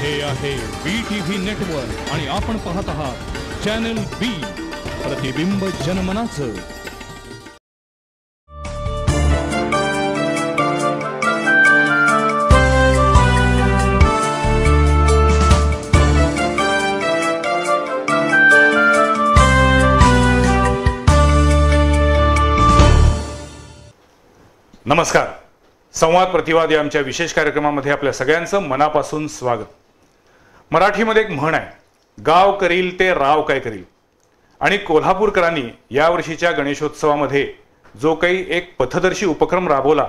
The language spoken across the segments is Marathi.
हे आहे BTV नेटवर्क आणि आपण पाहत आहात चॅनल B, प्रतिबिंब जनमनाचं. नमस्कार. संवाद प्रतिवाद या आमच्या विशेष कार्यक्रमामध्ये आपल्या सगळ्यांचं मनापासून स्वागत. मराठीमध्ये एक म्हण आहे, गाव करील ते राव काय करील. आणि कोल्हापूरकरांनी यावर्षीच्या गणेशोत्सवामध्ये जो काही एक पथदर्शी उपक्रम राबवला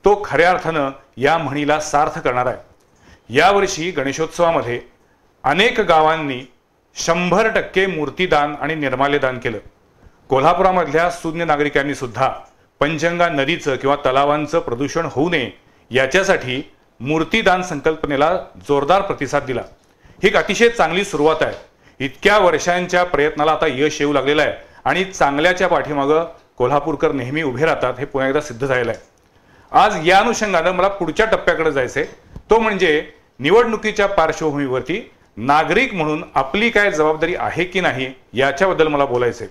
तो खऱ्या अर्थानं या म्हणीला सार्थ करणार आहे. यावर्षी गणेशोत्सवामध्ये अनेक गावांनी 100% मूर्तीदान आणि निर्माल्यदान केलं. कोल्हापुरामधल्या सुज्ञ नागरिकांनी सुद्धा पंचगंगा नदीचं किंवा तलावांचं प्रदूषण होऊ नये याच्यासाठी मूर्तीदान संकल्पनेला जोरदार प्रतिसाद दिला. ही एक अतिशय चांगली सुरुवात आहे. इतक्या वर्षांच्या प्रयत्नाला आता यश येऊ लागलेलं आहे आणि चांगल्याच्या पाठीमागं कोल्हापूरकर नेहमी उभे राहतात हे पुन्हा एकदा सिद्ध झालेलं आहे. आज या अनुषंगानं मला पुढच्या टप्प्याकडे जायचंय, तो म्हणजे निवडणुकीच्या पार्श्वभूमीवरती नागरिक म्हणून आपली काय जबाबदारी आहे की नाही याच्याबद्दल मला बोलायचंय.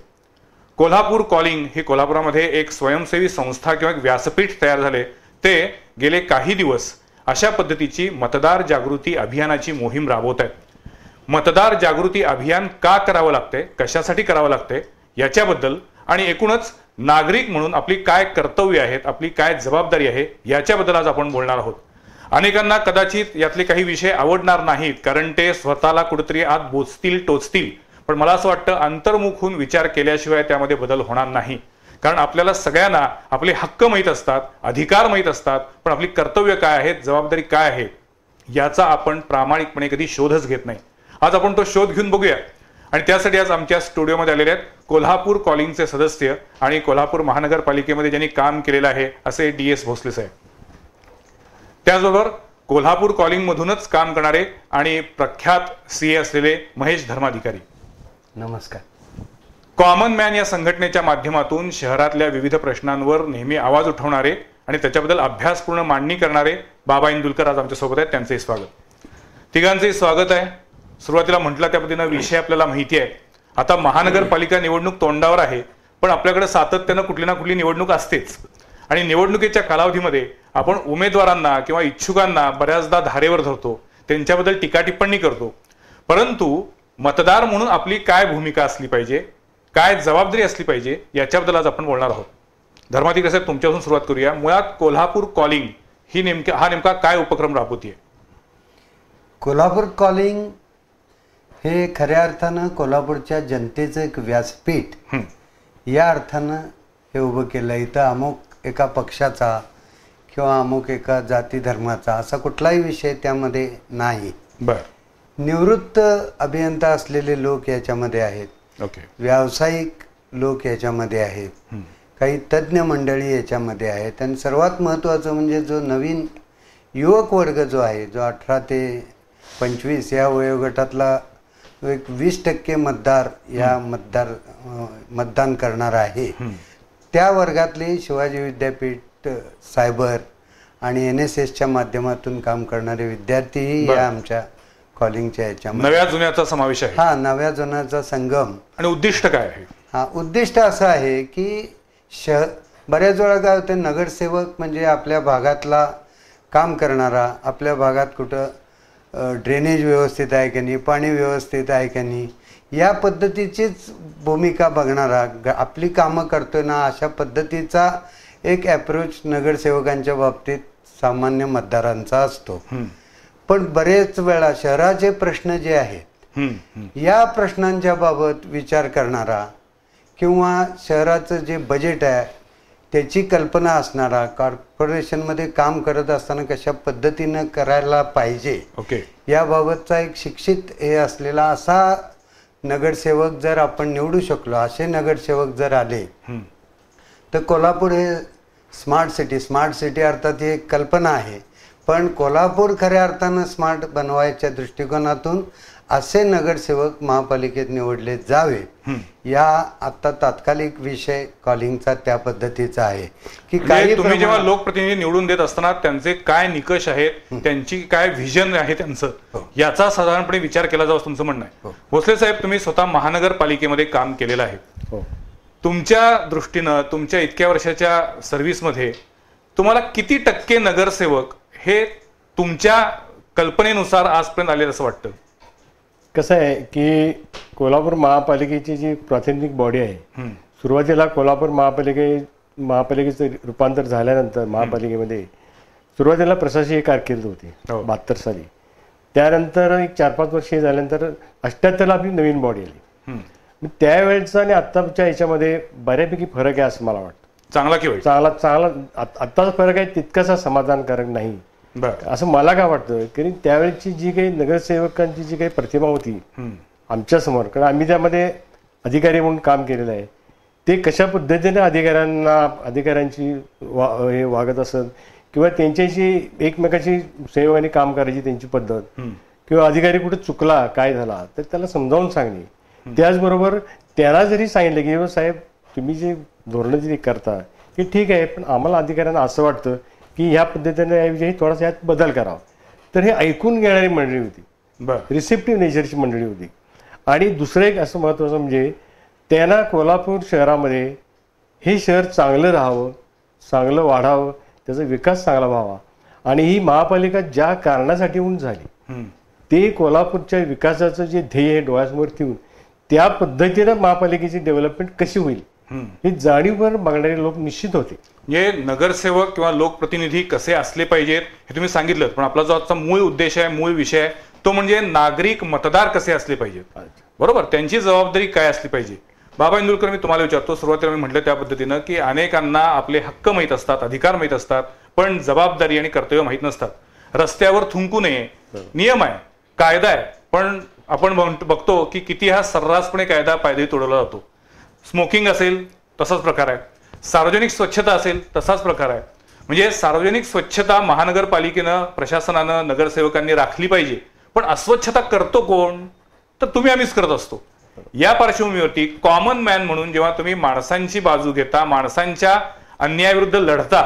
कोल्हापूर कॉलिंग ही कोल्हापुरामध्ये एक स्वयंसेवी संस्था किंवा एक व्यासपीठ तयार झाले. ते गेले काही दिवस अशा पद्धतीची मतदार जागृती अभियानाची मोहीम राबवत आहेत. मतदार जागृती अभियान का करावं लागते, कशासाठी करावं लागते याच्याबद्दल आणि एकूणच नागरिक म्हणून आपली काय कर्तव्य आहेत, आपली काय जबाबदारी आहे याच्याबद्दल आज आपण बोलणार आहोत. अनेकांना कदाचित यातले काही विषय आवडणार नाहीत कारण ते स्वतःला कुठेतरी आत बोचतील टोचतील, पण मला असं वाटतं अंतर्मुख होऊन विचार केल्याशिवाय त्यामध्ये बदल होणार नाही. कारण आपल्याला सगळ्यांना आपले हक्क माहीत असतात, अधिकार माहीत असतात, पण आपली कर्तव्य काय आहेत, जबाबदारी काय आहे याचा आपण प्रामाणिकपणे कधी शोधच घेत नाही. आज आपण तो शोध घेऊन बघूया आणि त्यासाठी आज आमच्या स्टुडिओमध्ये आलेले आहेत कोल्हापूर कॉलिंगचे सदस्य आणि कोल्हापूर महानगरपालिकेमध्ये ज्यांनी काम केलेलं आहे असे DS भोसले साहेब. त्याचबरोबर कोल्हापूर कॉलिंग मधूनच काम करणारे आणि प्रख्यात CA असलेले महेश धर्माधिकारी. नमस्कार. कॉमन मॅन या संघटनेच्या माध्यमातून शहरातल्या विविध प्रश्नांवर नेहमी आवाज उठवणारे आणि त्याच्याबद्दल अभ्यासपूर्ण मांडणी करणारे बाबा इंदुलकर आज आमच्या सोबत आहेत. त्यांचंही स्वागत. तिघांचंही स्वागत आहे. सुरुवातीला म्हटलं त्या पद्धतीनं विषय आपल्याला माहिती आहे. आता महानगरपालिका निवडणूक तोंडावर आहे, पण आपल्याकडे सातत्यानं कुठली ना कुठली निवडणूक असतेच आणि निवडणुकीच्या कालावधीमध्ये आपण उमेदवारांना किंवा इच्छुकांना बऱ्याचदा धारेवर धरतो, त्यांच्याबद्दल टीका टिप्पणी करतो. परंतु मतदार म्हणून आपली काय भूमिका असली पाहिजे, काय जबाबदारी असली पाहिजे याच्याबद्दल आज आपण बोलणार आहोत. धर्माधिकारी साहेब, तुमच्यापासून सुरुवात करूया. मुळात कोल्हापूर कॉलिंग ही नेमका काय उपक्रम राबवतीये? कोल्हापूर कॉलिंग हे खऱ्या अर्थानं कोल्हापूरच्या जनतेचं एक व्यासपीठ या अर्थानं हे उभं केलं. इथं अमुक एका पक्षाचा किंवा अमुक एका जाती धर्माचा असा कुठलाही विषय त्यामध्ये नाही. बरं. निवृत्त अभियंता असलेले लोक याच्यामध्ये आहेत, व्यावसायिक लोक याच्यामध्ये आहेत, काही तज्ज्ञ मंडळी याच्यामध्ये आहेत आणि सर्वात महत्त्वाचं म्हणजे जो नवीन युवक वर्ग जो आहे, जो 18 ते 25 या वयोगटातला एक 20% मतदार या मतदान करणार आहे, त्या वर्गातले शिवाजी विद्यापीठ, सायबर आणि NSSच्या माध्यमातून काम करणारे विद्यार्थीही या आमच्या कॉलिंगच्या याच्यामध्ये नव्या जुन्याचा समावेश आहे. हा, नव्या जुन्याचा संगम. आणि उद्दिष्ट काय आहे? हा, उद्दिष्ट असं आहे की बऱ्याच वेळा काय होते, नगरसेवक म्हणजे आपल्या भागातला काम करणारा, आपल्या भागात कुठं ड्रेनेज व्यवस्थित आहे की नाही, पाणी व्यवस्थित आहे की नाही या पद्धतीचीच भूमिका बघणारा, आपली कामं करतोय ना अशा पद्धतीचा एक ॲप्रोच नगरसेवकांच्या बाबतीत सामान्य मतदारांचा असतो. पण बरेच वेळा शहराचे प्रश्न जे आहेत या प्रश्नांच्या बाबत विचार करणारा किंवा शहराचं जे बजेट आहे त्याची कल्पना असणारा, कॉर्पोरेशनमध्ये काम करत असताना कशा पद्धतीनं करायला पाहिजे याबाबतचा एक शिक्षित हे असलेला असा नगरसेवक जर आपण निवडू शकलो, असे नगरसेवक जर आले तर कोल्हापूर हे स्मार्ट सिटी अर्थात ही एक कल्पना आहे, पण कोल्हापूर खऱ्या अर्थानं स्मार्ट बनवायच्या दृष्टिकोनातून असे नगरसेवक महापालिकेत निवडले जावे या आता तात्कालिक विषय कॉलिंगचा त्या पद्धतीचा आहे की काही तुम्ही जेव्हा लोकप्रतिनिधी निवडून देत असताना त्यांचे काय निकष आहेत, त्यांची काय व्हिजन आहे त्यांचं, याचा साधारणपणे विचार केला जावा तुमचं म्हणणं आहे. भोसले साहेब, तुम्ही स्वतः महानगरपालिकेमध्ये काम केलेलं आहे. तुमच्या दृष्टीनं तुमच्या इतक्या वर्षाच्या सर्व्हिसमध्ये तुम्हाला किती टक्के नगरसेवक हे तुमच्या कल्पनेनुसार आजपर्यंत आले असं वाटतं? कसं आहे की कोल्हापूर महापालिकेची जी प्रातिनिधिक बॉडी आहे, सुरुवातीला कोल्हापूर महापालिकेचं रूपांतर झाल्यानंतर महापालिकेमध्ये सुरुवातीला प्रशासकीय कारकीर्द होती 72 साली. त्यानंतर एक 4-5 वर्षे झाल्यानंतर 78ला आपली नवीन बॉडी आली. त्यावेळेचा आणि आत्ताच्या याच्यामध्ये बऱ्यापैकी फरक आहे असं मला वाटतं. चांगला की वाईट? चांगला आत्ताचा फरक आहे तितकासा समाधानकारक नाही असं मला काय वाटतं. कारण त्यावेळेची जी काही नगरसेवकांची जी काही प्रतिमा होती आमच्या समोर, कारण आम्ही त्यामध्ये अधिकारी म्हणून काम केलेलं आहे, ते कशा पद्धतीने अधिकाऱ्यांची हे वागत असत किंवा त्यांच्याशी एकमेकाशी सहयोगाने काम करायची त्यांची पद्धत, किंवा अधिकारी कुठे चुकला काय झाला तर त्याला समजावून सांगणे. त्याचबरोबर त्यांना जरी सांगितलं की साहेब तुम्ही जे धोरणं जे करता की ठीक आहे, पण आम्हाला अधिकाऱ्यांना असं वाटतं की ह्या पद्धतीने याविषयी थोडासा यात बदल करावा, तर हे ऐकून घेणारी मंडळी होती, रिसेप्टिव्ह नेचरची मंडळी होती. आणि दुसरं एक असं महत्त्वाचं म्हणजे त्यांना कोल्हापूर शहरामध्ये हे शहर चांगलं राहावं, चांगलं वाढावं, त्याचा विकास चांगला व्हावा. आणि ही महापालिका ज्या कारणासाठी होऊन झाली ते कोल्हापूरच्या विकासाचं जे ध्येय आहे डोळ्यासमोर ठेवून त्या पद्धतीनं महापालिकेची डेव्हलपमेंट कशी होईल हे जाणीववर बघणारे लोक निश्चित होते. म्हणजे नगरसेवक किंवा लोकप्रतिनिधी कसे असले पाहिजेत हे तुम्ही सांगितलं, पण आपला जो आजचा मूळ उद्देश आहे, मूळ विषय आहे तो म्हणजे नागरिक मतदार कसे असले पाहिजेत, बरोबर, त्यांची जबाबदारी काय असली पाहिजे. बाबा इंदुरकर, मी तुम्हाला विचारतो, सुरुवातीला मी म्हटलं त्या पद्धतीनं की अनेकांना आपले हक्क माहीत असतात, अधिकार माहीत असतात, पण जबाबदारी आणि कर्तव्य माहीत नसतात. रस्त्यावर थुंकू नये, नियम आहे, कायदा आहे, पण आपण बघतो की किती हा सर्रासपणे कायदा पायदळी तोडवला जातो. स्मोकिंग असेल तसाच प्रकार आहे, सार्वजनिक स्वच्छता असेल तसाच प्रकार आहे. म्हणजे सार्वजनिक स्वच्छता महानगरपालिकेनं, प्रशासनानं, नगरसेवकांनी राखली पाहिजे, पण अस्वच्छता करतो कोण? तर तुम्ही आम्हीच करत असतो. या पार्श्वभूमीवरती कॉमन मॅन म्हणून जेव्हा तुम्ही माणसांची बाजू घेता, माणसांच्या अन्यायाविरुद्ध लढता,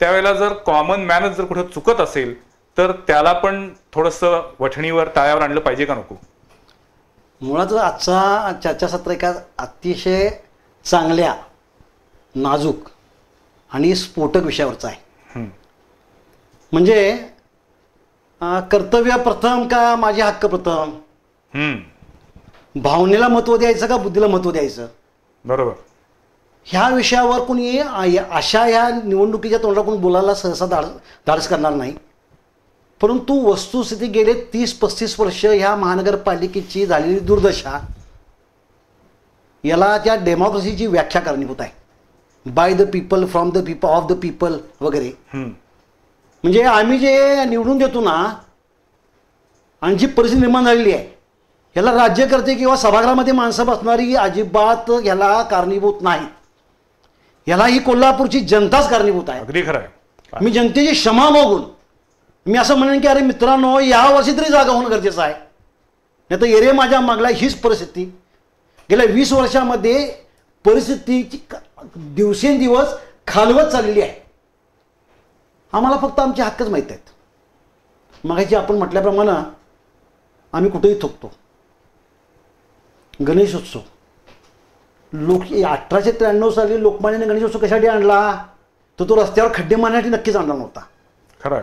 त्यावेळेला जर कॉमन मॅनच जर कुठं चुकत असेल तर त्याला पण थोडंसं वठणीवर, ताळ्यावर आणलं पाहिजे का नको? मुळात आजचा चर्चासत्र एका अतिशय चांगल्या, नाजूक आणि स्फोटक विषयावरचा आहे. म्हणजे कर्तव्य प्रथम का माझे हक्क प्रथम, भावनेला महत्व द्यायचं का बुद्धीला महत्व द्यायचं, बरोबर, ह्या विषयावर कोणी अशा ह्या निवडणुकीच्या तोंडाला कोणी बोलायला सहसा धाडस करणार नाही. परंतु वस्तुस्थिती गेले 30-35 वर्ष ह्या महानगरपालिकेची झालेली दुर्दशा, याला त्या डेमोक्रेसीची व्याख्या कारणीभूत आहे. By the people, from the people, of the people वगैरे. म्हणजे आम्ही जे निवडून देतो ना, आणि जी परिस्थिती निर्माण झालेली आहे, ह्याला राज्यकर्ते किंवा सभागृहामध्ये माणसं बसणारी अजिबात ह्याला कारणीभूत नाही. ह्याला ही कोल्हापूरची जनताच कारणीभूत आहे. अगदी खरं आहे. मी जनतेची क्षमा मागून मी असं म्हणेन की अरे मित्रांनो, या वर्षी तरी जागा होणं गरजेचं आहे, नाही तर एरे माझ्या मागला हीच परिस्थिती गेल्या 20 वर्षामध्ये परिस्थितीची दिवसेंदिवस खालवत चाललेली आहे. आम्हाला फक्त आमचे हक्कच माहीत आहेत. मगाशी आपण म्हटल्याप्रमाणे आम्ही कुठेही थुकतो. गणेशोत्सव, 1893 साली लोकमान्याने गणेशोत्सव कशासाठी आणला, तर तो रस्त्यावर खड्डे मारण्यासाठी नक्कीच आणला नव्हता. खरं,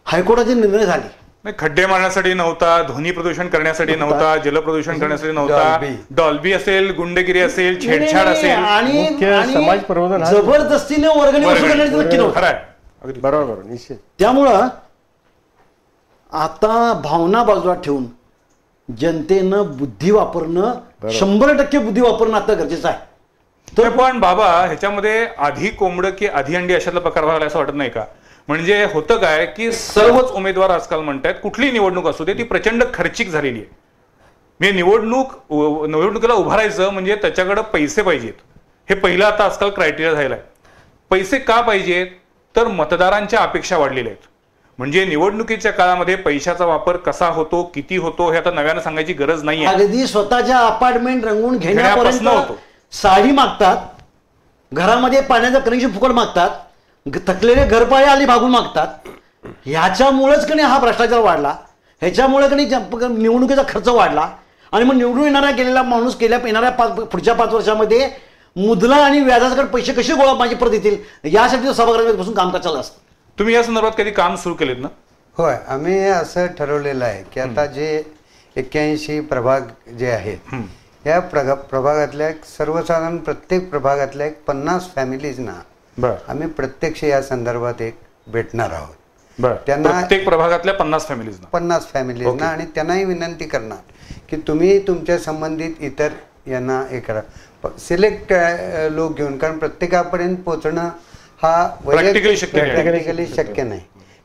हायकोर्टाचे निर्णय झाले. खड्डे मारण्यासाठी नव्हता, ध्वनी प्रदूषण करण्यासाठी नव्हता, जलप्रदूषण करण्यासाठी नव्हता, डॉल्बी असेल, गुंडगिरी असेल, छेडछाड असेल, आणि समाज प्रबोधन जबरदस्तीने वर्गणी वसूल करण्यासाठी नक्की नव्हतं. बरोबर, निश्चित. त्यामुळं आता भावना बाजूला ठेवून जनतेनं बुद्धी वापरणं, 100% बुद्धी वापरणं आता गरजेचं आहे. तर पण बाबा, ह्याच्यामध्ये आधी कोंबडं की आधी अंडी अशातला प्रकार व्हायला असं वाटत नाही का? म्हणजे होतं काय की सर्वच उमेदवार आजकाल म्हणतात कुठलीही निवडणूक असू दे ती प्रचंड खर्चिक झालेली आहे. म्हणजे निवडणुकीला उभारायचं म्हणजे त्याच्याकडे पैसे पाहिजेत. हे पहिलं आता आजकाल क्रायटेरिया झालेला आहे. पैसे का पाहिजेत? तर मतदारांच्या अपेक्षा वाढलेल्या आहेत. म्हणजे निवडणुकीच्या काळामध्ये पैशाचा वापर कसा होतो, किती होतो हे आता नव्यानं सांगायची गरज नाहीये. अगदी स्वतःच्या अपार्टमेंट रंगवून घेण्यापर्यंत होतो. साडी मागतात, घरामध्ये पाण्याचं कनेक्शन फुकट मागतात, थकलेले घरपाळे आली भागून मागतात. ह्याच्यामुळेच की नाही हा भ्रष्टाचार वाढला. ह्याच्यामुळे कधी निवडणुकीचा खर्च वाढला आणि मग निवडून गेलेला माणूस येणाऱ्या पुढच्या 5 वर्षामध्ये मुदला आणि व्याजाकडे पैसे कसे गोळा माझी परत येतील यासाठी सभागृहामध्ये बसून कामकाज चालू असतं. तुम्ही या संदर्भात कधी काम सुरू केलेत ना? होय, आम्ही असं ठरवलेलं आहे की आता जे 81 प्रभाग जे आहेत या प्रभागातल्या सर्वसाधारण प्रत्येक प्रभागातल्या 50 फॅमिलीजना आम्ही प्रत्यक्ष या संदर्भात एक भेटणार आहोत. त्यांना प्रत्येक प्रभागातल्या 50 फॅमिलीजना आणि त्यांनाही विनंती करणार की तुम्ही तुमच्या संबंधित इतर यांना हे करा, सिलेक्ट लोक घेऊन, कारण प्रत्येकापर्यंत पोहोचणं हा प्रॅक्टिकली शक्य नाही.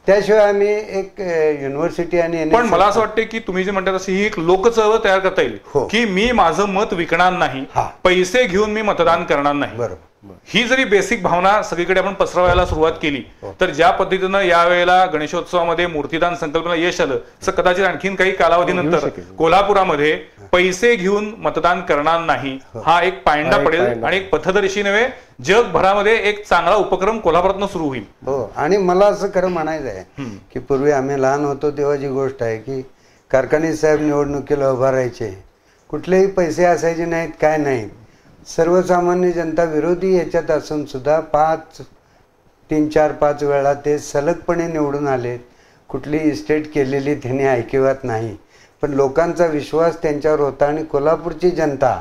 त्याशिवाय आम्ही एक युनिव्हर्सिटी आणि पण मला असं वाटतं की तुम्ही जे म्हणता तशी ही एक लोकचळवळ तयार करता येईल की मी माझं मत विकणार नाही, पैसे घेऊन मी मतदान करणार नाही. बरोबर. ही जरी बेसिक भावना सगळीकडे आपण पसरवायला सुरुवात केली तर ज्या पद्धतीनं यावेळेला गणेशोत्सवामध्ये मूर्तिदान संकल्पना यश आलं तर कदाचित आणखीन काही कालावधीनंतर कोल्हापुरामध्ये पैसे घेऊन मतदान करणार नाही हा एक पायंडा पडेल आणि एक पथदर्शी नव्हे जगभरामध्ये एक चांगला उपक्रम कोल्हापुरातनं सुरू होईल. हो, आणि मला असं खरं म्हणायचं आहे की पूर्वी आम्ही लहान होतो तेव्हा जी गोष्ट आहे की कारखाने साहेब निवडणुकीला उभा राहायचे, कुठलेही पैसे असायचे नाहीत, काय नाहीत, सर्वसामान्य जनता विरोधी याच्यात असून सुद्धा 3, 4, 5 वेळा ते सलगपणे निवडून आलेत. कुठली इस्टेट केलेली त्यांनी ऐकिवात नाही, पण लोकांचा विश्वास त्यांच्यावर होता. आणि कोल्हापूरची जनता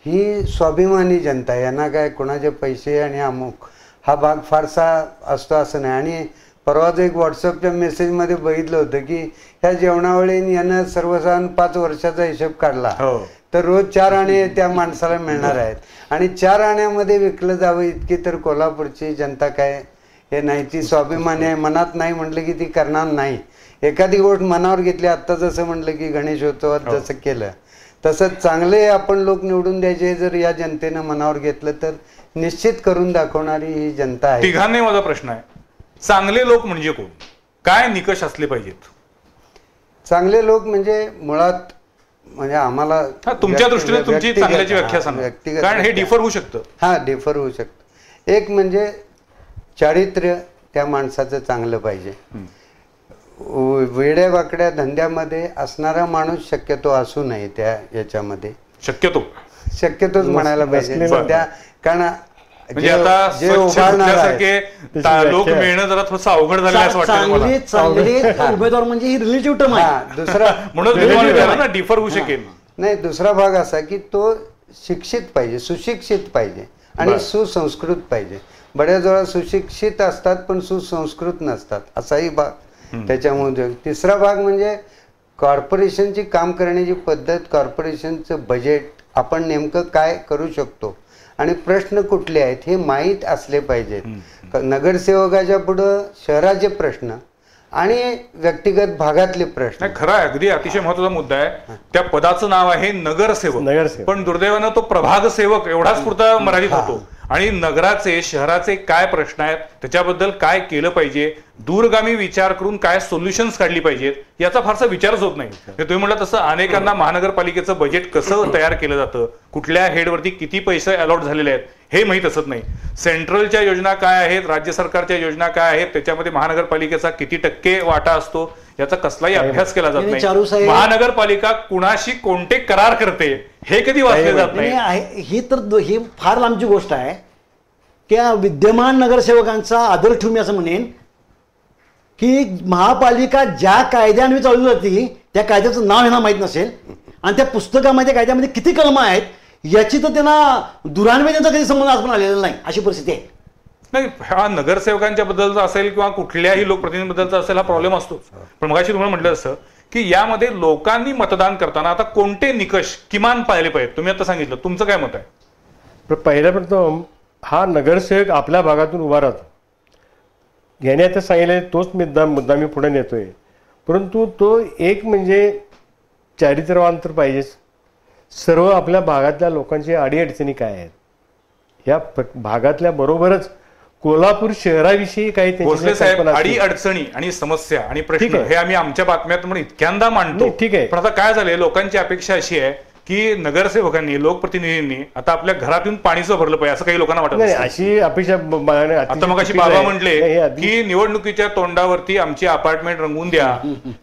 ही स्वाभिमानी जनता, यांना काय कोणाचे पैसे आणि अमुक हा भाग फारसा असतो असं नाही. आणि परवाच एक व्हॉट्सअपच्या मेसेजमध्ये बघितलं होतं की ह्या जेवणावळीने यानं सर्वसाधारण 5 वर्षाचा हिशोब काढला तर रोज 4 आणे त्या माणसाला मिळणार आहेत. आणि 4 आण्यामध्ये विकलं जावं इतकी तर कोल्हापूरची जनता काय हे नाही, ती स्वाभिमानी आहे. मनात नाही म्हटलं की ती करणार नाही. एखादी गोष्ट मनावर घेतली, आत्ता जसं म्हटलं की गणेशोत्सवात जसं केलं तसं चांगले आपण लोक निवडून द्यायचे जर या जनतेनं मनावर घेतलं तर निश्चित करून दाखवणारी ही जनता आहे. तिघांनी माझा प्रश्न आहे, चांगले लोक म्हणजे कोण, काय निकष असले पाहिजेत? चांगले लोक म्हणजे मुळात म्हणजे आम्हाला तुमच्या दृष्टीने तुमची चांगल्याची व्याख्या सांगा, कारण हे डिफर होऊ शकतं. हा, डिफर होऊ शकतं. एक म्हणजे चारित्र्य त्या माणसाचं चांगलं पाहिजे. वेड्या वाकड्या धंद्यामध्ये असणारा माणूस शक्यतो असू नये त्या याच्यामध्ये, शक्यतोच म्हणायला पाहिजे सध्या. कारण म्हणजे आता लोक मिळणं जरा थोडंसं अवघड झालं असं वाटतं. चांगले उमेदवार म्हणजे ही रिलेटिव्ह टर्म आहे. दुसरा म्हणून डिफर होऊ शकेल नाही. दुसरा भाग असा की तो शिक्षित पाहिजे, सुशिक्षित पाहिजे आणि सुसंस्कृत पाहिजे. बऱ्याच वेळा सुशिक्षित असतात पण सुसंस्कृत नसतात, असाही भाग त्याच्यामध्ये. तिसरा भाग म्हणजे कॉर्पोरेशनची काम करण्याची पद्धत, कॉर्पोरेशनचं बजेट, आपण नेमकं काय करू शकतो आणि प्रश्न कुठले आहेत हे माहीत असले पाहिजेत. नगरसेवकाच्या पुढं शहराचे प्रश्न आणि व्यक्तिगत भागातले प्रश्न. खरं आहे, अगदी अतिशय महत्वाचा मुद्दा आहे. त्या पदाचं नाव आहे नगरसेवक, पण दुर्दैवानं तो प्रभाग सेवक एवढाच पुरता मर्यादित होतो. आणि नगराचे शहराचे काय प्रश्न आहेत त्याच्याबद्दल काय केलं पाहिजे, दूरगामी विचार करून काय सोल्युशन्स काढली पाहिजेत याचा फारसा विचारच होत नाही. तुम्ही म्हटलं तसं अनेकांना महानगरपालिकेचं बजेट कसं तयार केलं जातं, कुठल्या हेडवरती किती पैसे अलॉट झालेले आहेत हे माहीत असत नाही. सेंट्रलच्या योजना काय आहेत, राज्य सरकारच्या योजना काय आहेत, त्याच्यामध्ये महानगरपालिकेचा किती टक्के वाटा असतो याचा कसलाही अभ्यास केला जात नाही. महानगरपालिका कुणाशी कोणते करार करते हे कधी वाचले जात नाही. ही फार लांबची गोष्ट आहे की विद्यमान नगरसेवकांचा आदर ठेवून मी असं म्हणेन की महापालिका ज्या कायद्याने चालू जाते त्या कायद्याचं नाव यांना माहीत नसेल आणि त्या पुस्तकामध्ये कायद्यामध्ये किती कलमं आहेत याची तर त्यांना दुरान्वयचा कधी संबंध आजपर्यंत आलेला नाही, अशी परिस्थिती आहे. नाही, हा नगरसेवकांच्या बद्दलचा असेल किंवा कुठल्याही लोकप्रतिनिधीबद्दलचा असेल हा प्रॉब्लेम असतोच. पण मगाशी तुम्हाला म्हटलं असं की यामध्ये लोकांनी मतदान करताना आता कोणते निकष किमान पाळले पाहिजेत, तुम्ही आता सांगितलं, तुमचं काय मत आहे? पहिल्या प्रथम हा नगरसेवक आपल्या भागातून उभा राहतो, याने आता सांगितलं तोच मुद्दा मी पुढे नेतोय. परंतु तो एक म्हणजे चारित्र्यवान तर पाहिजेच. सर्व आपल्या भागातल्या लोकांची अडीअडचणी काय आहेत या भागातल्या बरोबरच कोल्हापूर शहराविषयी काही अडीअडचणी आणि समस्या आणि प्रश्न हे आम्ही आमच्या बातम्यात इतक्यांदा मांडतो. ठीक आहे, पण आता काय झालंय, लोकांची अपेक्षा अशी आहे की नगरसेवकांनी, लोकप्रतिनिधींनी आता आपल्या घरातून पाणीच भरलं पाहिजे असं काही लोकांना वाटत नाही, नसेल. अशी अपेक्षा आता मग अशी बाबा म्हटले की निवडणुकीच्या तोंडावरती आमची अपार्टमेंट रंगवून द्या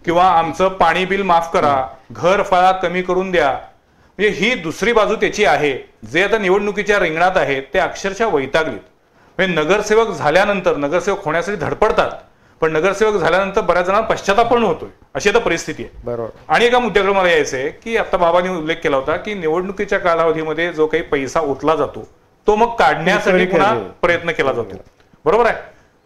किंवा आमचं पाणी बिल माफ करा, घर फळा कमी करून द्या. म्हणजे ही दुसरी बाजू त्याची आहे. जे आता निवडणुकीच्या रिंगणात आहेत ते अक्षरशः वैतागलीत. म्हणजे नगरसेवक झाल्यानंतर नगरसेवक होण्यासाठी धडपडतात, पण नगरसेवक झाल्यानंतर बऱ्याच जणांना पश्चाताप पण होतोय. अशी आता परिस्थिती आहे. बरोबर. आणि एका मुद्द्याकडे मला यायचं आहे की आता बाबांनी उल्लेख केला होता की निवडणुकीच्या कालावधीमध्ये जो काही पैसा ओतला जातो तो मग काढण्यासाठी पुन्हा प्रयत्न केला जातो. बरोबर आहे.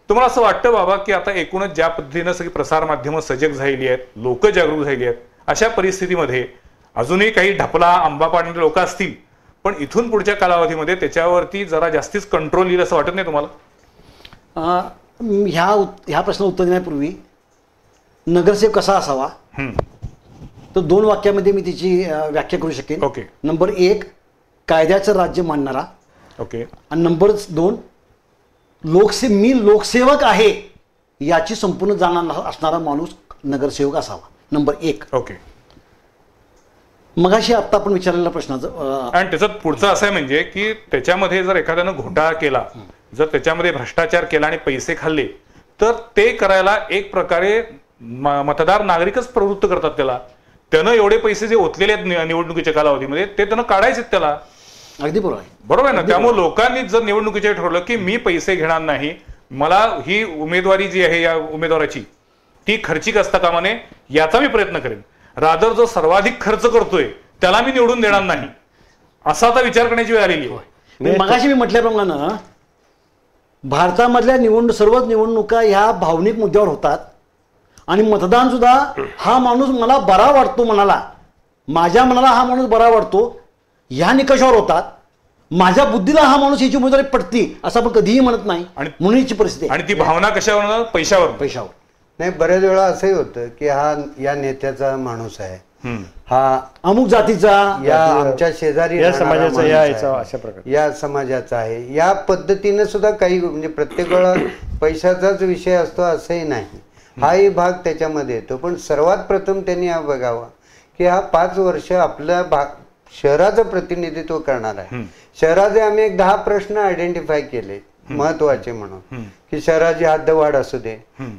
तुम्हाला असं वाटतं बाबा की आता एकूणच ज्या पद्धतीनं सगळी प्रसार माध्यमं सजग झालेली आहेत, लोक जागरूक झालेली आहेत, अशा परिस्थितीमध्ये अजूनही काही ढपला आंबा पाडणारे लोक असतील, पण इथून पुढच्या कालावधीमध्ये त्याच्यावरती जरा जास्तीच कंट्रोल येईल असं वाटत नाही तुम्हाला? ह्या प्रश्नाला उत्तर देण्यापूर्वी नगरसेवक कसा असावा तर 2 वाक्यामध्ये मी त्याची व्याख्या करू शकेन. ओके. नंबर 1 कायद्याचं राज्य मानणारा. ओके. आणि नंबर 2 मी लोकसेवक आहे याची संपूर्ण जाण असणारा माणूस नगरसेवक असावा. नंबर 1. ओके. मगाशी आता आपण विचारलेल्या प्रश्नाचं आणि त्याच्यात पुढचं असं आहे म्हणजे की त्याच्यामध्ये जर एखाद्यानं घोटाळा केला, जर त्याच्यामध्ये भ्रष्टाचार केला आणि पैसे खाल्ले, तर ते करायला एक प्रकारे मतदार नागरिकच प्रवृत्त करतात त्याला. त्यानं एवढे पैसे जे ओतलेले आहेत निवडणुकीच्या कालावधीमध्ये ते त्यानं काढायचे त्याला. अगदी बरोबर आहे. बरोबर आहे ना. त्यामुळे लोकांनी जर निवडणुकीच्या ठरवलं की मी पैसे घेणार नाही, मला ही उमेदवारी जी आहे या उमेदवाराची ती खर्चिक असता कामा नये, याचा मी प्रयत्न करेन. रादर जो सर्वाधिक खर्च करतोय त्याला मी निवडून देणार नाही, असा आता विचार करण्याची वेळ आलेली आहे. मगाशी मी म्हटल्याप्रमाणे भारतामधल्या सर्वच निवडणुका ह्या भावनिक मुद्द्यावर होतात आणि मतदान सुद्धा हा माणूस मला बरा वाटतो म्हणाला, माझ्या मनाला हा माणूस बरा वाटतो ह्या निकषावर होतात. माझ्या बुद्धीला हा माणूस याची उमेदवारी पटती असं आपण कधीही म्हणत नाही. आणि म्हणून याची परिस्थिती आणि ती भावना कशावर? पैशावर. नाही, बऱ्याच वेळा असंही होतं की हा या नेत्याचा माणूस आहे, हा अमुक जातीचा, या आमच्या शेजारी या समाजाचा, अशा प्रकारे या समाजाचा आहे, या पद्धतीने सुद्धा काही म्हणजे प्रत्येक वेळा पैशाचाच विषय असतो असंही नाही. हाही भाग त्याच्यामध्ये येतो. पण सर्वात प्रथम त्यांनी हा बघावा की हा 5 वर्ष आपल्या शहराचं प्रतिनिधित्व करणार आहे. शहराचे आम्ही एक 10 प्रश्न आयडेंटिफाय केले महत्वाचे म्हणून, की शहराची हद्दवाढ असू दे,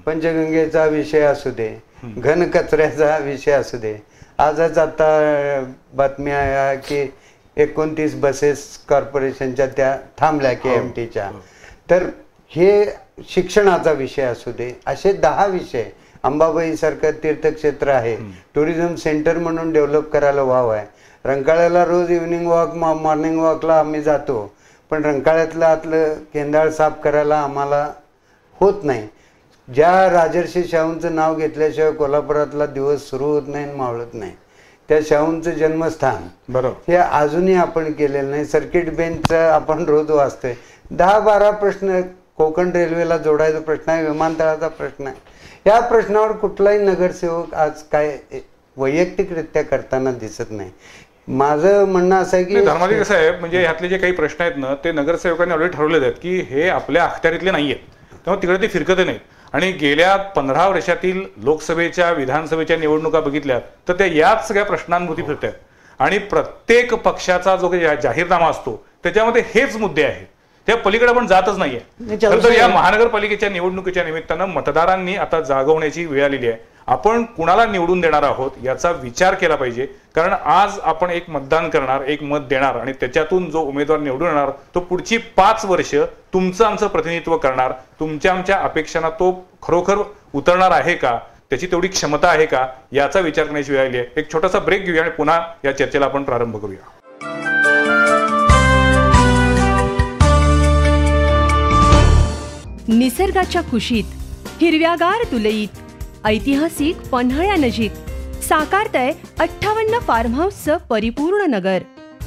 पंचगंगेचा विषय असू दे, घन कचऱ्याचा विषय असू दे. आजच आता बातम्या आल्या की 29 बसेस कॉर्पोरेशनच्या त्या थांबल्या KMTच्या. तर हे शिक्षणाचा विषय असू दे, असे 10 विषय. अंबाबाई सारखं तीर्थक्षेत्र आहे, टुरिझम सेंटर म्हणून डेव्हलप करायला वाव आहे. रंकाळ्याला रोज इव्हनिंग वॉक मॉर्निंग वॉकला आम्ही जातो, पण रंकाळ्यातलं आतलं केंदाळ साफ करायला आम्हाला होत नाही. ज्या राजर्षी शाहूंचं नाव घेतल्याशिवाय कोल्हापुरातला दिवस सुरू होत नाही, मावळत नाही. त्या शाहूंचं जन्मस्थान बरोबर हे अजूनही आपण केलेलं नाही. सर्किट बेंचचं आपण रोज वाचतोय. 10-12 प्रश्न. कोकण रेल्वेला जोडायचा प्रश्न आहे, विमानतळाचा प्रश्न आहे. या प्रश्नावर कुठलाही नगरसेवक आज काय वैयक्तिकरित्या करताना दिसत नाही. माझं म्हणणं असं आहे की धर्माधिकारी साहेब, म्हणजे ह्यातले जे काही प्रश्न आहेत ना ते नगरसेवकांनी ऑलरेडी ठरवलेले आहेत की हे आपल्या अखत्यारीतले नाहीयेत, त्यामुळे तिकडे ते फिरकत नाहीत. आणि गेल्या 15 वर्षातील लोकसभेच्या विधानसभेच्या निवडणुका बघितल्यात तर त्या याच सगळ्या प्रश्नांभोवती फिरतात. आणि प्रत्येक पक्षाचा जो काही जाहीरनामा असतो त्याच्यामध्ये हेच मुद्दे आहेत, त्या पलीकडे आपण जातच नाहीये. तर या महानगरपालिकेच्या निवडणुकीच्या निमित्तानं मतदारांनी आता जागवण्याची वेळ आलेली आहे. आपण कुणाला निवडून देणार आहोत याचा विचार केला पाहिजे. कारण आज आपण एक मतदान करणार, एक मत देणार आणि त्याच्यातून जो उमेदवार निवडून येणार तो पुढची 5 वर्ष तुमचं आमचं प्रतिनिधित्व करणार. तुमच्या आमच्या अपेक्षांना तो खरोखर उतरणार आहे का, त्याची तेवढी क्षमता आहे का, याचा विचार करण्याची वेळ आली आहे. एक छोटासा ब्रेक घेऊया आणि पुन्हा या चर्चेला आपण प्रारंभ करूया. निसर्गाच्या कुशीत, हिरव्यागार तुलईत, ऐतिहासिक पन्हाळ्यानजीक साकारतंय 58 फार्म हाऊसचं परिपूर्ण नगर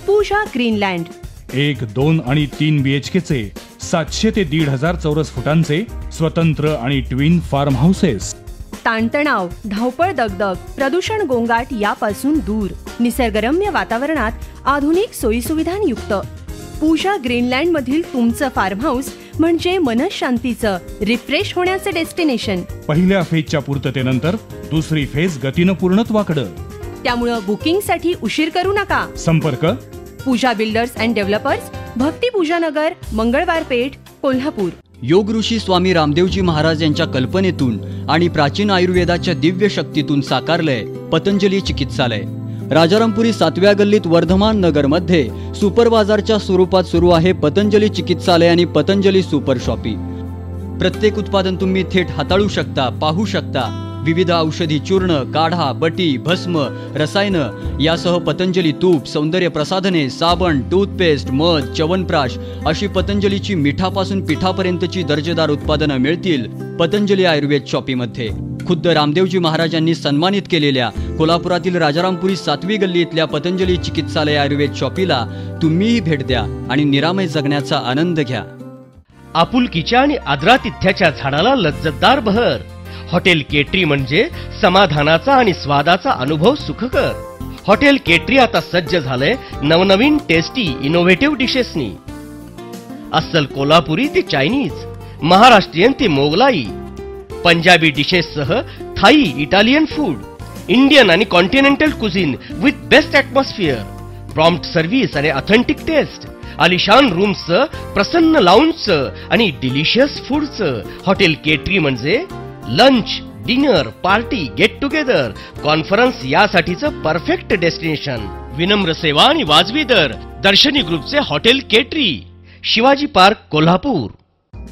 पूजा ग्रीनलँड. 1, 2 आणि 3 BHKचे 700 ते 1,500 चौरस फुटांचे स्वतंत्र आणि ट्विन फार्म हाऊसेस. ताणतणाव, धावपळ, दगदग, प्रदूषण, गोंगाट यापासून दूर, निसर्गरम्य वातावरणात आधुनिक सोयीसुविधांयुक्त पूजा ग्रीनलँड मधील तुमचं फार्म हाऊस म्हणजे मनशांतीचं, रिफ्रेश होण्याचं डेस्टिनेशन. पहिल्या फेजच्या पूर्ततेनंतर दुसरी फेज गतीनं पूर्णत्वाकडं. त्यामुळं बुकिंगसाठी उशीर करू नका. संपर्क पूजा बिल्डर्स अँड डेव्हलपर्स, भक्ती पूजा नगर, मंगळवार पेठ, कोल्हापूर. योग ऋषी स्वामी रामदेवजी महाराज यांच्या कल्पनेतून आणि प्राचीन आयुर्वेदाच्या दिव्य शक्तीतून साकारलंय पतंजली चिकित्सालय. राजारामपुरी 7व्या गल्लीत वर्धमान नगर मध्ये सुपर बाजारच्या स्वरूपात सुरू आहे पतंजली चिकित्सालय आणि पतंजली सुपर शॉपी. प्रत्येक उत्पादन तुम्ही थेट हाताळू शकता, पाहू शकता. विविध औषधी चूर्ण, काढा, बटी, भस्म, रसायनं यासह पतंजली तूप, सौंदर्य प्रसाधने, साबण, टूथपेस्ट, मध, च्यवनप्राश अशी पतंजलीची मिठापासून पिठापर्यंतची दर्जेदार उत्पादनं मिळतील पतंजली आयुर्वेद शॉपीमध्ये. खुद्द रामदेवजी महाराजांनी सन्मानित केलेल्या कोल्हापुरातील राजारामपुरी 7वी गल्ली इथल्या पतंजली चिकित्सालय आयुर्वेद शॉपीला तुम्हीही भेट द्या आणि निरामय जगण्याचा आनंद घ्या. आपुलकीच्या आणि आदरातिथ्याच्या झाडाला लज्जतदार बहर. हॉटेल केटरी म्हणजे समाधानाचा आणि स्वादाचा अनुभव सुखकर. हॉटेल केटरी आता सज्ज झालंय नवनवीन टेस्टी इनोव्हेटिव्ह डिशेसनी. अस्सल कोल्हापुरी ते चायनीज, महाराष्ट्रीयन ते मोगलाई, पंजाबी डिशेससह थाई, इटालियन फूड, इंडियन आणि continental cuisine with best atmosphere, prompt service आणि ऑथेंटिक टेस्ट, आलिशान रूम्सचं, प्रसन्न लाऊंजचं आणि डिलिशियस फूडचं. हॉटेल केटरी म्हणजे lunch, dinner, party, get together, conference यासाठीचं परफेक्ट डेस्टिनेशन. विनम्र सेवा आणि वाजवी दर. दर्शनी ग्रुपचे हॉटेल केटरी, शिवाजी पार्क, कोल्हापूर.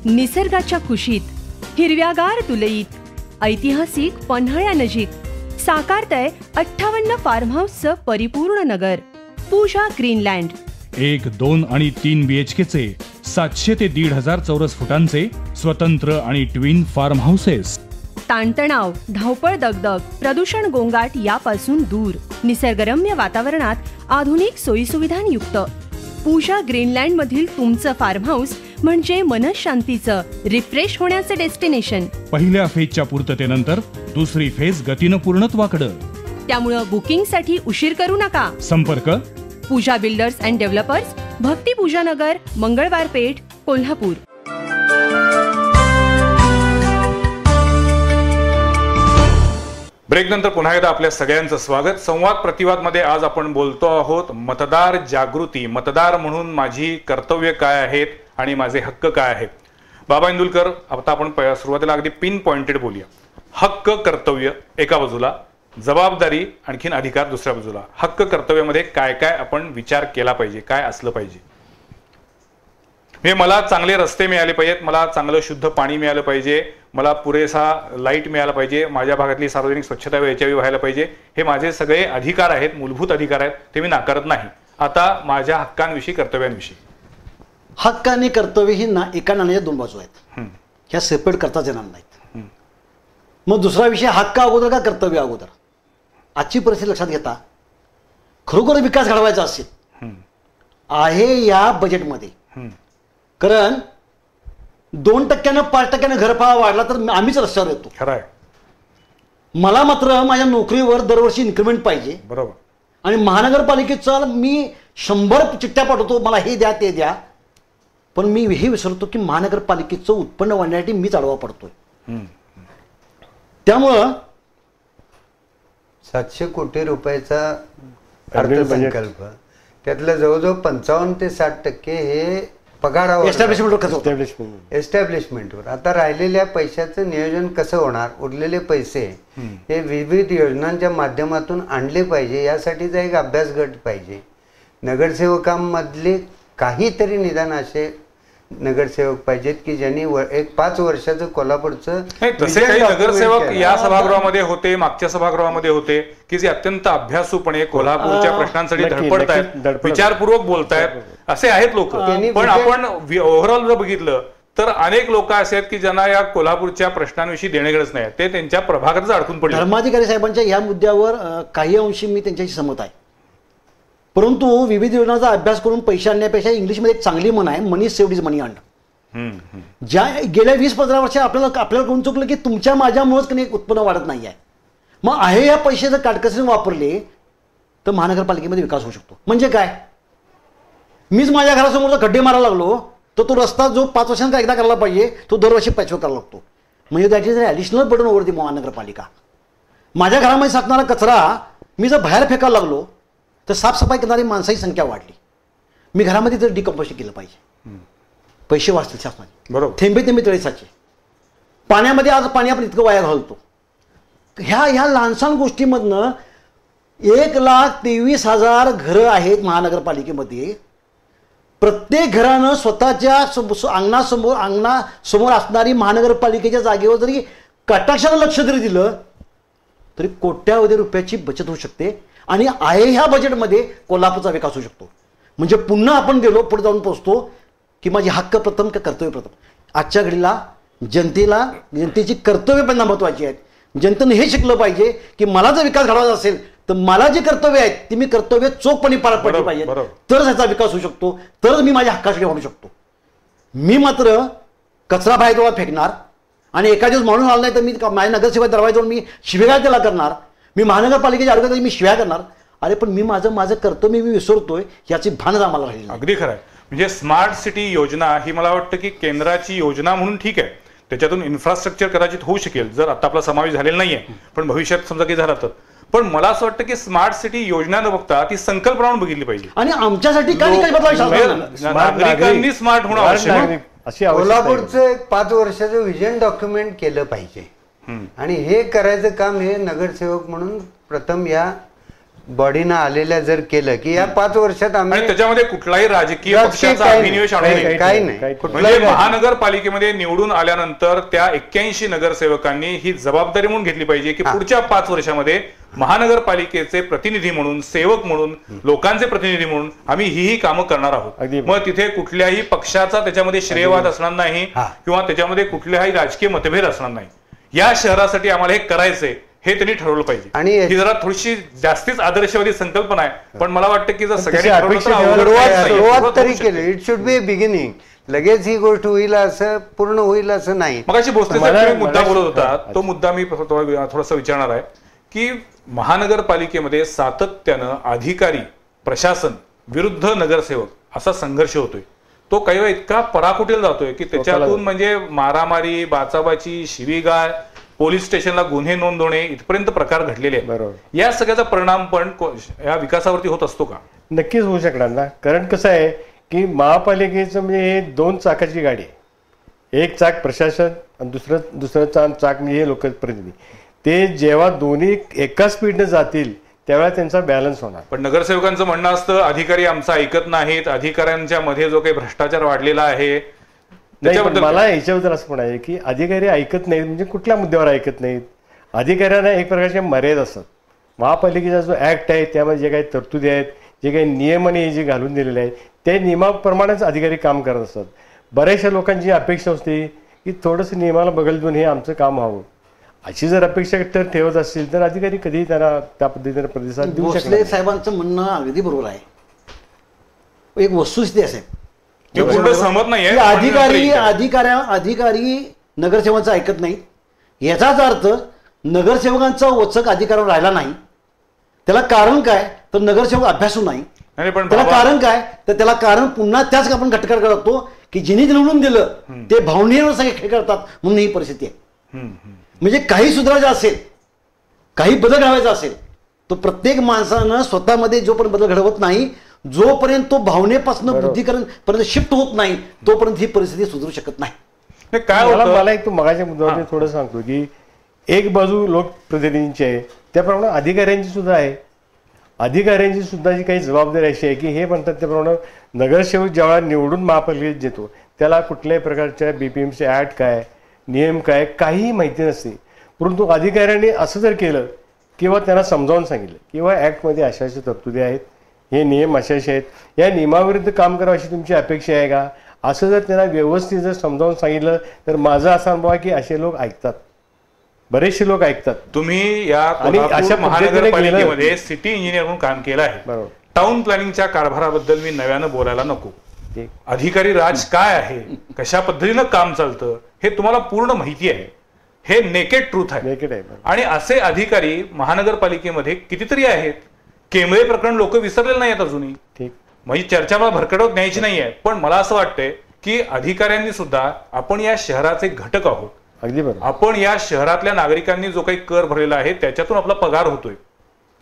निसर्गाच्या कुशीत हिरव्यागार तुलईत ऐतिहासिक पन्हाळ्यानजीक साकारतय 58 फार्म हाऊसचं परिपूर्ण नगर. पूजा ग्रीनलँड. 1, 2 आणि 3 BHKचे 700 ते 1,500 चौरस फुटांचे स्वतंत्र आणि ट्विन फार्म हाऊसेस. ताणतणाव, धावपळ, दगदग, प्रदूषण, गोंगाट यापासून दूर. निसर्गरम्य वातावरणात आधुनिक सोयीसुविधांयुक्त. पूजा ग्रीनलँड मधील तुमचं फार्म हाऊस म्हणजे मनशांतीचं, रिफ्रेश होण्याचं डेस्टिनेशन. पहिल्या फेजच्या पूर्ततेनंतर दुसरी फेज गतीनं पूर्णत्वाकडं. त्यामुळं बुकिंगसाठी उशीर करू नका. संपर्क पूजा builders and developers, Bhakti Pooja Nagar, Mangalwar Peth, Kolhapur. Break नंतर पुन्हा एकदा आपल्या सगळ्यांचं स्वागत. संवाद प्रतिवाद मध्ये आज आपण बोलतो आहोत मतदार जागृती. मतदार म्हणून माझी कर्तव्य काय आहेत आणि माझे हक्क काय आहेत. बाबा इंदुलकर, आता आपण सुरुवातीला अगदी पिन पॉइंटेड बोलूया. हक्क कर्तव्य एका बाजूला, जबाबदारी आणखीन अधिकार दुसऱ्या बाजूला. हक्क कर्तव्यामध्ये काय काय आपण विचार केला पाहिजे, काय असलं पाहिजे. मला चांगले रस्ते मिळाले पाहिजेत, मला चांगलं शुद्ध पाणी मिळालं पाहिजे, मला पुरेसा लाईट मिळाला पाहिजे, माझ्या भागातली सार्वजनिक स्वच्छता वेळच्यावेळी व्हायला पाहिजे. हे माझे सगळे अधिकार आहेत, मूलभूत अधिकार आहेत, ते मी नाकारत नाही. आता माझ्या हक्कांविषयी, कर्तव्यांविषयी. हक्क आणि कर्तव्य ही एका नाण्याच्या दोन बाजू आहेत, ह्या सेपरेट करताच येणार नाहीत. मग दुसरा विषय, हक्क अगोदर का कर्तव्य अगोदर. आजची परिस्थिती लक्षात घेता खरोखर विकास घडवायचा असेल आहे या बजेटमध्ये, कारण 2% 5% घरफाळा वाढला तर आम्हीच रस्त्यावर येतो. खरं आहे. मला मात्र माझ्या नोकरीवर दरवर्षी इन्क्रिमेंट पाहिजे. बरोबर. आणि महानगरपालिकेचा मी 100 चिठ्ठ्या पाठवतो, मला हे द्या ते द्या, पण मी हे विसरतो की महानगरपालिकेचं उत्पन्न वाढण्यासाठी मीच आडवा पडतोय. त्यामुळं 700 कोटी रुपयाचा अर्थसंकल्प, त्यातलं जवळजवळ 55 ते 60% हे पगारावर, एस्टॅब्लिशमेंटवर. आता राहिलेल्या पैशाचं नियोजन कसं होणार. उरलेले पैसे हे विविध योजनांच्या माध्यमातून आणले पाहिजे, यासाठीचा एक अभ्यास गट पाहिजे. नगरसेवकांमधले काहीतरी निदान असे नगरसेवक पाहिजेत की ज्यांनी एक 5 वर्षाचं कोल्हापूरचं. तसे काही नगरसेवक या सभागृहामध्ये होते, मागच्या सभागृहामध्ये होते, की जे अत्यंत अभ्यासूपणे कोल्हापूरच्या प्रश्नांसाठी धडपडतायत, विचारपूर्वक बोलतायत, असे आहेत लोक. पण आपण ओव्हरऑल जर बघितलं तर अनेक लोक असे आहेत की ज्यांना या कोल्हापूरच्या प्रश्नांविषयी देणेघेणच नाही, ते त्यांच्या प्रभागातच अडकून पडले. धर्माधिकारी साहेबांच्या या मुद्द्यावर काही अंशी मी त्यांच्याशी सहमत आहे, परंतु विविध योजनांचा अभ्यास करून पैसे आणण्यापेक्षा इंग्लिशमध्ये एक चांगली म्हण आहे, मनी सेव्ड इज मनी अर्न्ड. ज्या गेल्या 20-15 वर्ष आपल्याला कळून चुकलं की तुमच्या माझ्यामुळेच उत्पन्न वाढत नाही आहे. मग आहे या पैसे जर काटकसरीने वापरले तर महानगरपालिकेमध्ये विकास होऊ शकतो. म्हणजे काय, मीच माझ्या घरासमोरचा खड्डे मारायला लागलो तर तो रस्ता जो 5 वर्षांचा एकदा करायला पाहिजे तो दरवर्षी पॅचवर्क करायला लागतो. म्हणजे that is additional burden over दी महानगरपालिका. माझ्या घरामध्ये साचणारा कचरा मी जर बाहेर फेकायला लागलो तर साफसफाई करणारी माणसाची संख्या वाढली. मी घरामध्ये जर डिकम्पोजिशन केलं पाहिजे, पैसे वाचतील शासनाचे. बरोबर. थेंबे थेंबे तळे साचे. पाण्यामध्ये आज पाणी आपण इतकं वाया घालतो. ह्या लहानसहान गोष्टीमधनं 1,23,000 घरं आहेत महानगरपालिकेमध्ये. प्रत्येक घरानं स्वतःच्या अंगणासमोर असणारी महानगरपालिकेच्या जागेवर जरी कटाक्षानं लक्ष जरी दिलं तरी कोट्यावधी रुपयाची बचत होऊ शकते. आणि आहे ह्या बजेटमध्ये कोल्हापूरचा विकास होऊ शकतो. म्हणजे पुन्हा आपण गेलो पुढे जाऊन पोहोचतो की माझी हक्क प्रथम का कर्तव्य प्रथम. आजच्या घडीला जनतेची कर्तव्य पण महत्वाची आहेत. जनतेने हे शिकलं पाहिजे की मला जर विकास घडवायचा असेल तर मला जी कर्तव्य आहेत ती मी कर्तव्य चोखपणे पार पाडली पाहिजे, तरच ह्याचा विकास होऊ शकतो, तरच मी माझ्या हक्कासाठी वाढू शकतो. मी मात्र कचरा बाहेर फेकणार आणि एका दिवस माणूस आला नाही तर मी माझ्या नगरसेवक दरवाजावर मी शिव्या त्याला करणार, मी महानगरपालिकेच्या आरोग्यात मी शिव्या करणार. अरे पण मी माझं कर्तव्य मी विसरतोय याची भान आम्हाला राहिली. अगदी खरं आहे. म्हणजे स्मार्ट सिटी योजना ही मला वाटतं की केंद्राची योजना म्हणून ठीक आहे, त्याच्यातून इन्फ्रास्ट्रक्चर कदाचित होऊ शकेल जर आता आपला समावेश झालेला नाहीये, पण भविष्यात समजा की झाला तर. पण मला असं वाटतं की स्मार्ट सिटी योजना न बघता ती संकल्पना म्हणून बघितली पाहिजे. आणि आमच्यासाठी काय नागरिकांनी स्मार्ट होणं आवश्यक आहे. कोल्हापूरचं 5 वर्षाचं विजन डॉक्युमेंट केलं पाहिजे. आणि हे करायचं काम हे नगरसेवक म्हणून प्रथम या बॉडीनं आलेल्या जर केलं की या 5 वर्षात आम्ही त्याच्यामध्ये कुठलाही राजकीय पक्षाचा अभिनिवेश आणू नये, काही नाही. म्हणजे महानगरपालिकेमध्ये निवडून आल्यानंतर त्या 81 नगरसेवकांनी ही जबाबदारी म्हणून घेतली पाहिजे की पुढच्या 5 वर्षामध्ये महानगरपालिकेचे प्रतिनिधी म्हणून, सेवक म्हणून, लोकांचे प्रतिनिधी म्हणून आम्ही ही कामं करणार आहोत. मग तिथे कुठल्याही पक्षाचा त्याच्यामध्ये श्रेयवाद असणार नाही किंवा त्याच्यामध्ये कुठल्याही राजकीय मतभेद असणार नाही. या शहरासाठी आम्हाला हे करायचंय हे त्यांनी ठरवलं पाहिजे. आणि ही जरा थोडीशी जास्तीच आदर्शवादी संकल्पना आहे, पण मला वाटतं की जर सगळ्यांनी सुरुवात तरी केली, इट शुड बी बिगिनिंग. लगेच ही गोष्ट होईल असं पूर्ण होईल असं नाही. मग अशी भोसले मुद्दा बोलत होता, तो मुद्दा मी थोडासा विचारणार आहे की महानगरपालिकेमध्ये सातत्यानं अधिकारी, प्रशासन विरुद्ध नगरसेवक असा संघर्ष होतोय. तो काही वेळा इतका पराकुटीला जातोय की त्याच्यातून म्हणजे मारामारी, बाचाबाची, शिवीगाळ, पोलीस स्टेशनला गुन्हे नोंदवणे इथपर्यंत प्रकार घडलेले आहेत. या सगळ्याचा परिणाम पण या विकासावरती होत असतो का? नक्कीच होऊ शकणार ना. कारण कसं आहे की महापालिकेचं म्हणजे हे 2 चाकाची गाडी आहे. एक चाक प्रशासन आणि दुसरं चाक म्हणजे हे लोकप्रतिनिधी. ते जेव्हा दोन्ही एका स्पीडने जातील त्यावेळेला त्यांचा बॅलन्स होणार. पण नगरसेवकांचं म्हणणं असतं अधिकारी आमचं ऐकत नाहीत, अधिकाऱ्यांच्या मध्ये जो काही भ्रष्टाचार वाढलेला आहे. मला याच्याबद्दल असं म्हणायचं की अधिकारी ऐकत नाहीत म्हणजे कुठल्या मुद्द्यावर ऐकत नाहीत. अधिकाऱ्यांना एक प्रकारचे मर्यादा असतात. महापालिकेचा जो ऍक्ट आहे त्यामध्ये जे काही तरतुदी आहेत, जे काही नियम आणि जे घालून दिलेले आहेत त्या नियमाप्रमाणेच अधिकारी काम करत असतात. बऱ्याचशा लोकांची अपेक्षा असते की थोडंसं नियमाला बगल देऊन हे आमचं काम व्हावं. अशी जर अपेक्षा तर ठेवत असतील तर अधिकारी कधीही त्यांना त्या पद्धतीने प्रतिसाद देऊ शकतात. भोसले साहेबांचं म्हणणं अगदी बरोबर आहे. एक वस्तुस्थिती असेल सहमत नाही. अधिकारी नगरसेवकांचं ऐकत नाहीत याचाच अर्थ नगरसेवकांचा वचक अधिकारावर राहिला नाही. त्याला कारण काय तर नगरसेवक अभ्यासू नाही. त्याला कारण काय तर त्याला कारण पुन्हा त्याच आपण घटका करतो की जिने निवडून दिलं ते भावनेवर सगळे खेळ करतात म्हणून ही परिस्थिती आहे. म्हणजे काही सुधारायचं असेल, काही बदल घडवायचा असेल तो प्रत्येक माणसानं स्वतःमध्ये जोपर्यंत बदल घडवत नाही, जोपर्यंत तो भावनेपासून बुद्धिकरण पर्यंत शिफ्ट होत नाही तोपर्यंत ही परिस्थिती सुधारू शकत नाही. काय मला एक मगाच्या मुद्द्यावर थोडं सांगतो की एक बाजू लोकप्रतिनिधींची आहे त्याप्रमाणे अधिकाऱ्यांची सुद्धा आहे. अधिकाऱ्यांची सुद्धा जी काही जबाबदारी अशी आहे की हे म्हणतात त्याप्रमाणे नगरसेवक जेव्हा निवडून महापालिकेत येतो त्याला कुठल्याही प्रकारच्या BPMC ऍक्ट काय, नियम काय काहीही माहिती नसते. परंतु अधिकाऱ्यांनी असं जर केलं किंवा त्यांना समजावून सांगितलं किंवा ऍक्टमध्ये अशा अशा तरतुदी आहेत, हे नियम असे असे आहेत, या नियमाविरुद्ध काम करावं अशी तुमची अपेक्षा आहे का, असं जर त्यांना व्यवस्थित जर समजावून सांगितलं तर माझा असा अनुभव आहे की असे लोक ऐकतात, बरेचसे लोक ऐकतात. तुम्ही या अशा महानगरपालिकेमध्ये सिटी इंजिनियर म्हणून काम केलं आहे. टाउन प्लॅनिंगच्या कारभाराबद्दल मी नव्यानं बोलायला नको. अधिकारी राज काय आहे, कशा पद्धतीनं काम चालतं हे तुम्हाला पूर्ण माहिती आहे. हे नेकेड ट्रूथ आहे. आणि असे अधिकारी महानगरपालिकेमध्ये कितीतरी आहेत. केंबळे प्रकरण लोक विसरलेले नाहीत अजूनही. म्हणजे चर्चा मला भरकटवत न्यायची नाहीये, पण मला असं वाटतंय की अधिकाऱ्यांनी सुद्धा आपण या शहराचे घटक आहोत. अगदी बरोबर. आपण या शहरातल्या नागरिकांनी जो काही कर भरलेला आहे त्याच्यातून आपला पगार होतोय.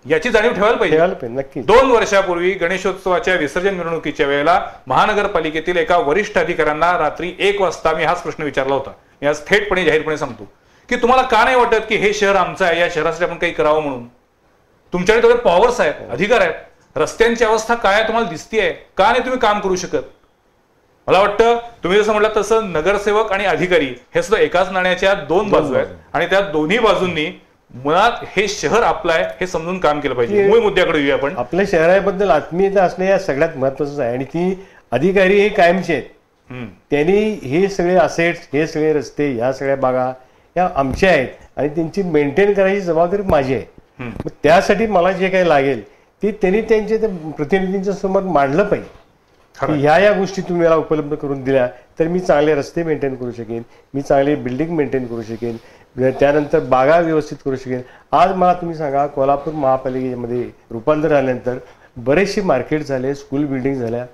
याची जाणीव ठेवायला पाहिजे. नक्की. 2 वर्षापूर्वी गणेशोत्सवाच्या विसर्जन मिरवणुकीच्या वेळेला महानगरपालिकेतील एका वरिष्ठ अधिकाऱ्यांना रात्री 1 वाजता मी हाच प्रश्न विचारला होता. मी आज थेटपणे जाहीरपणे सांगतो की तुम्हाला का नाही वाटत की हे शहर आमचं आहे, या शहरासाठी आपण काही करावं म्हणून? तुमच्याकडे तेवढे पॉवर्स आहेत, अधिकार आहेत, रस्त्यांची अवस्था काय तुम्हाला दिसतीये, का नाही तुम्ही काम करू शकत? मला वाटतं तुम्ही जसं म्हटलं तसं नगरसेवक आणि अधिकारी हे सुद्धा एकाच नाण्याच्या 2 बाजू आहेत आणि त्या दोन्ही बाजूंनी मुळात हे शहर आपलं आहे हे समजून काम केलं पाहिजे. मूळ मुद्द्याकडे येऊया आपण. आपल्या शहराबद्दल आत्मीयता असणं या सगळ्यात महत्वाचं आहे आणि ती अधिकारी हे कायमचे आहेत. त्यांनी हे सगळे असेट्स, हे सगळे रस्ते, ह्या सगळ्या बागा या आमच्या आहेत आणि त्यांची मेंटेन करायची जबाबदारी माझी आहे. मग त्यासाठी मला जे काही लागेल ते त्यांनी त्यांच्या प्रतिनिधींच्या समोर मांडलं पाहिजे. ह्या गोष्टी तुम्ही मला उपलब्ध करून दिल्या तर मी चांगले रस्ते मेंटेन करू शकेन, मी चांगले बिल्डिंग मेंटेन करू शकेन, त्यानंतर बागा व्यवस्थित करू शकेन. आज मला तुम्ही सांगा, कोल्हापूर महापालिकेमध्ये रूपांतर झाल्यानंतर बरेचसे मार्केट झाले, स्कूल बिल्डिंग झाल्या,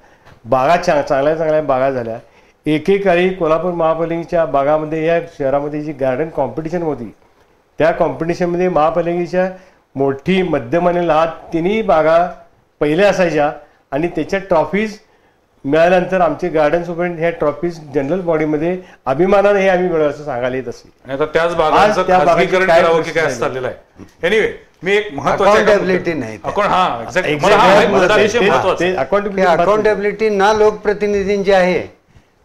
बागा चांगल्या चांगल्या बागा झाल्या. एकेकाळी कोल्हापूर महापालिकेच्या बागामध्ये या शहरामध्ये जी गार्डन कॉम्पिटिशन होती त्या कॉम्पिटिशनमध्ये महापालिकेच्या मोठी, मध्यम आणि लहान तिन्ही बागा पहिल्या असायच्या आणि त्याच्या ट्रॉफीज मिळाल्यानंतर आमचे गार्डन सुपरिटेंडेंट ह्या ट्रॉफीज जनरल बॉडीमध्ये अभिमानाने हे आम्ही मिळवलं असं सांगायला येत असे. आता त्याच बागांचं खासगीकरण करावं की काय चाललेलं आहे. एनिवे मी एक अकाउंटेबिलिटी नाही, अकाउंटेबिलिटी ना लोकप्रतिनिधींची आहे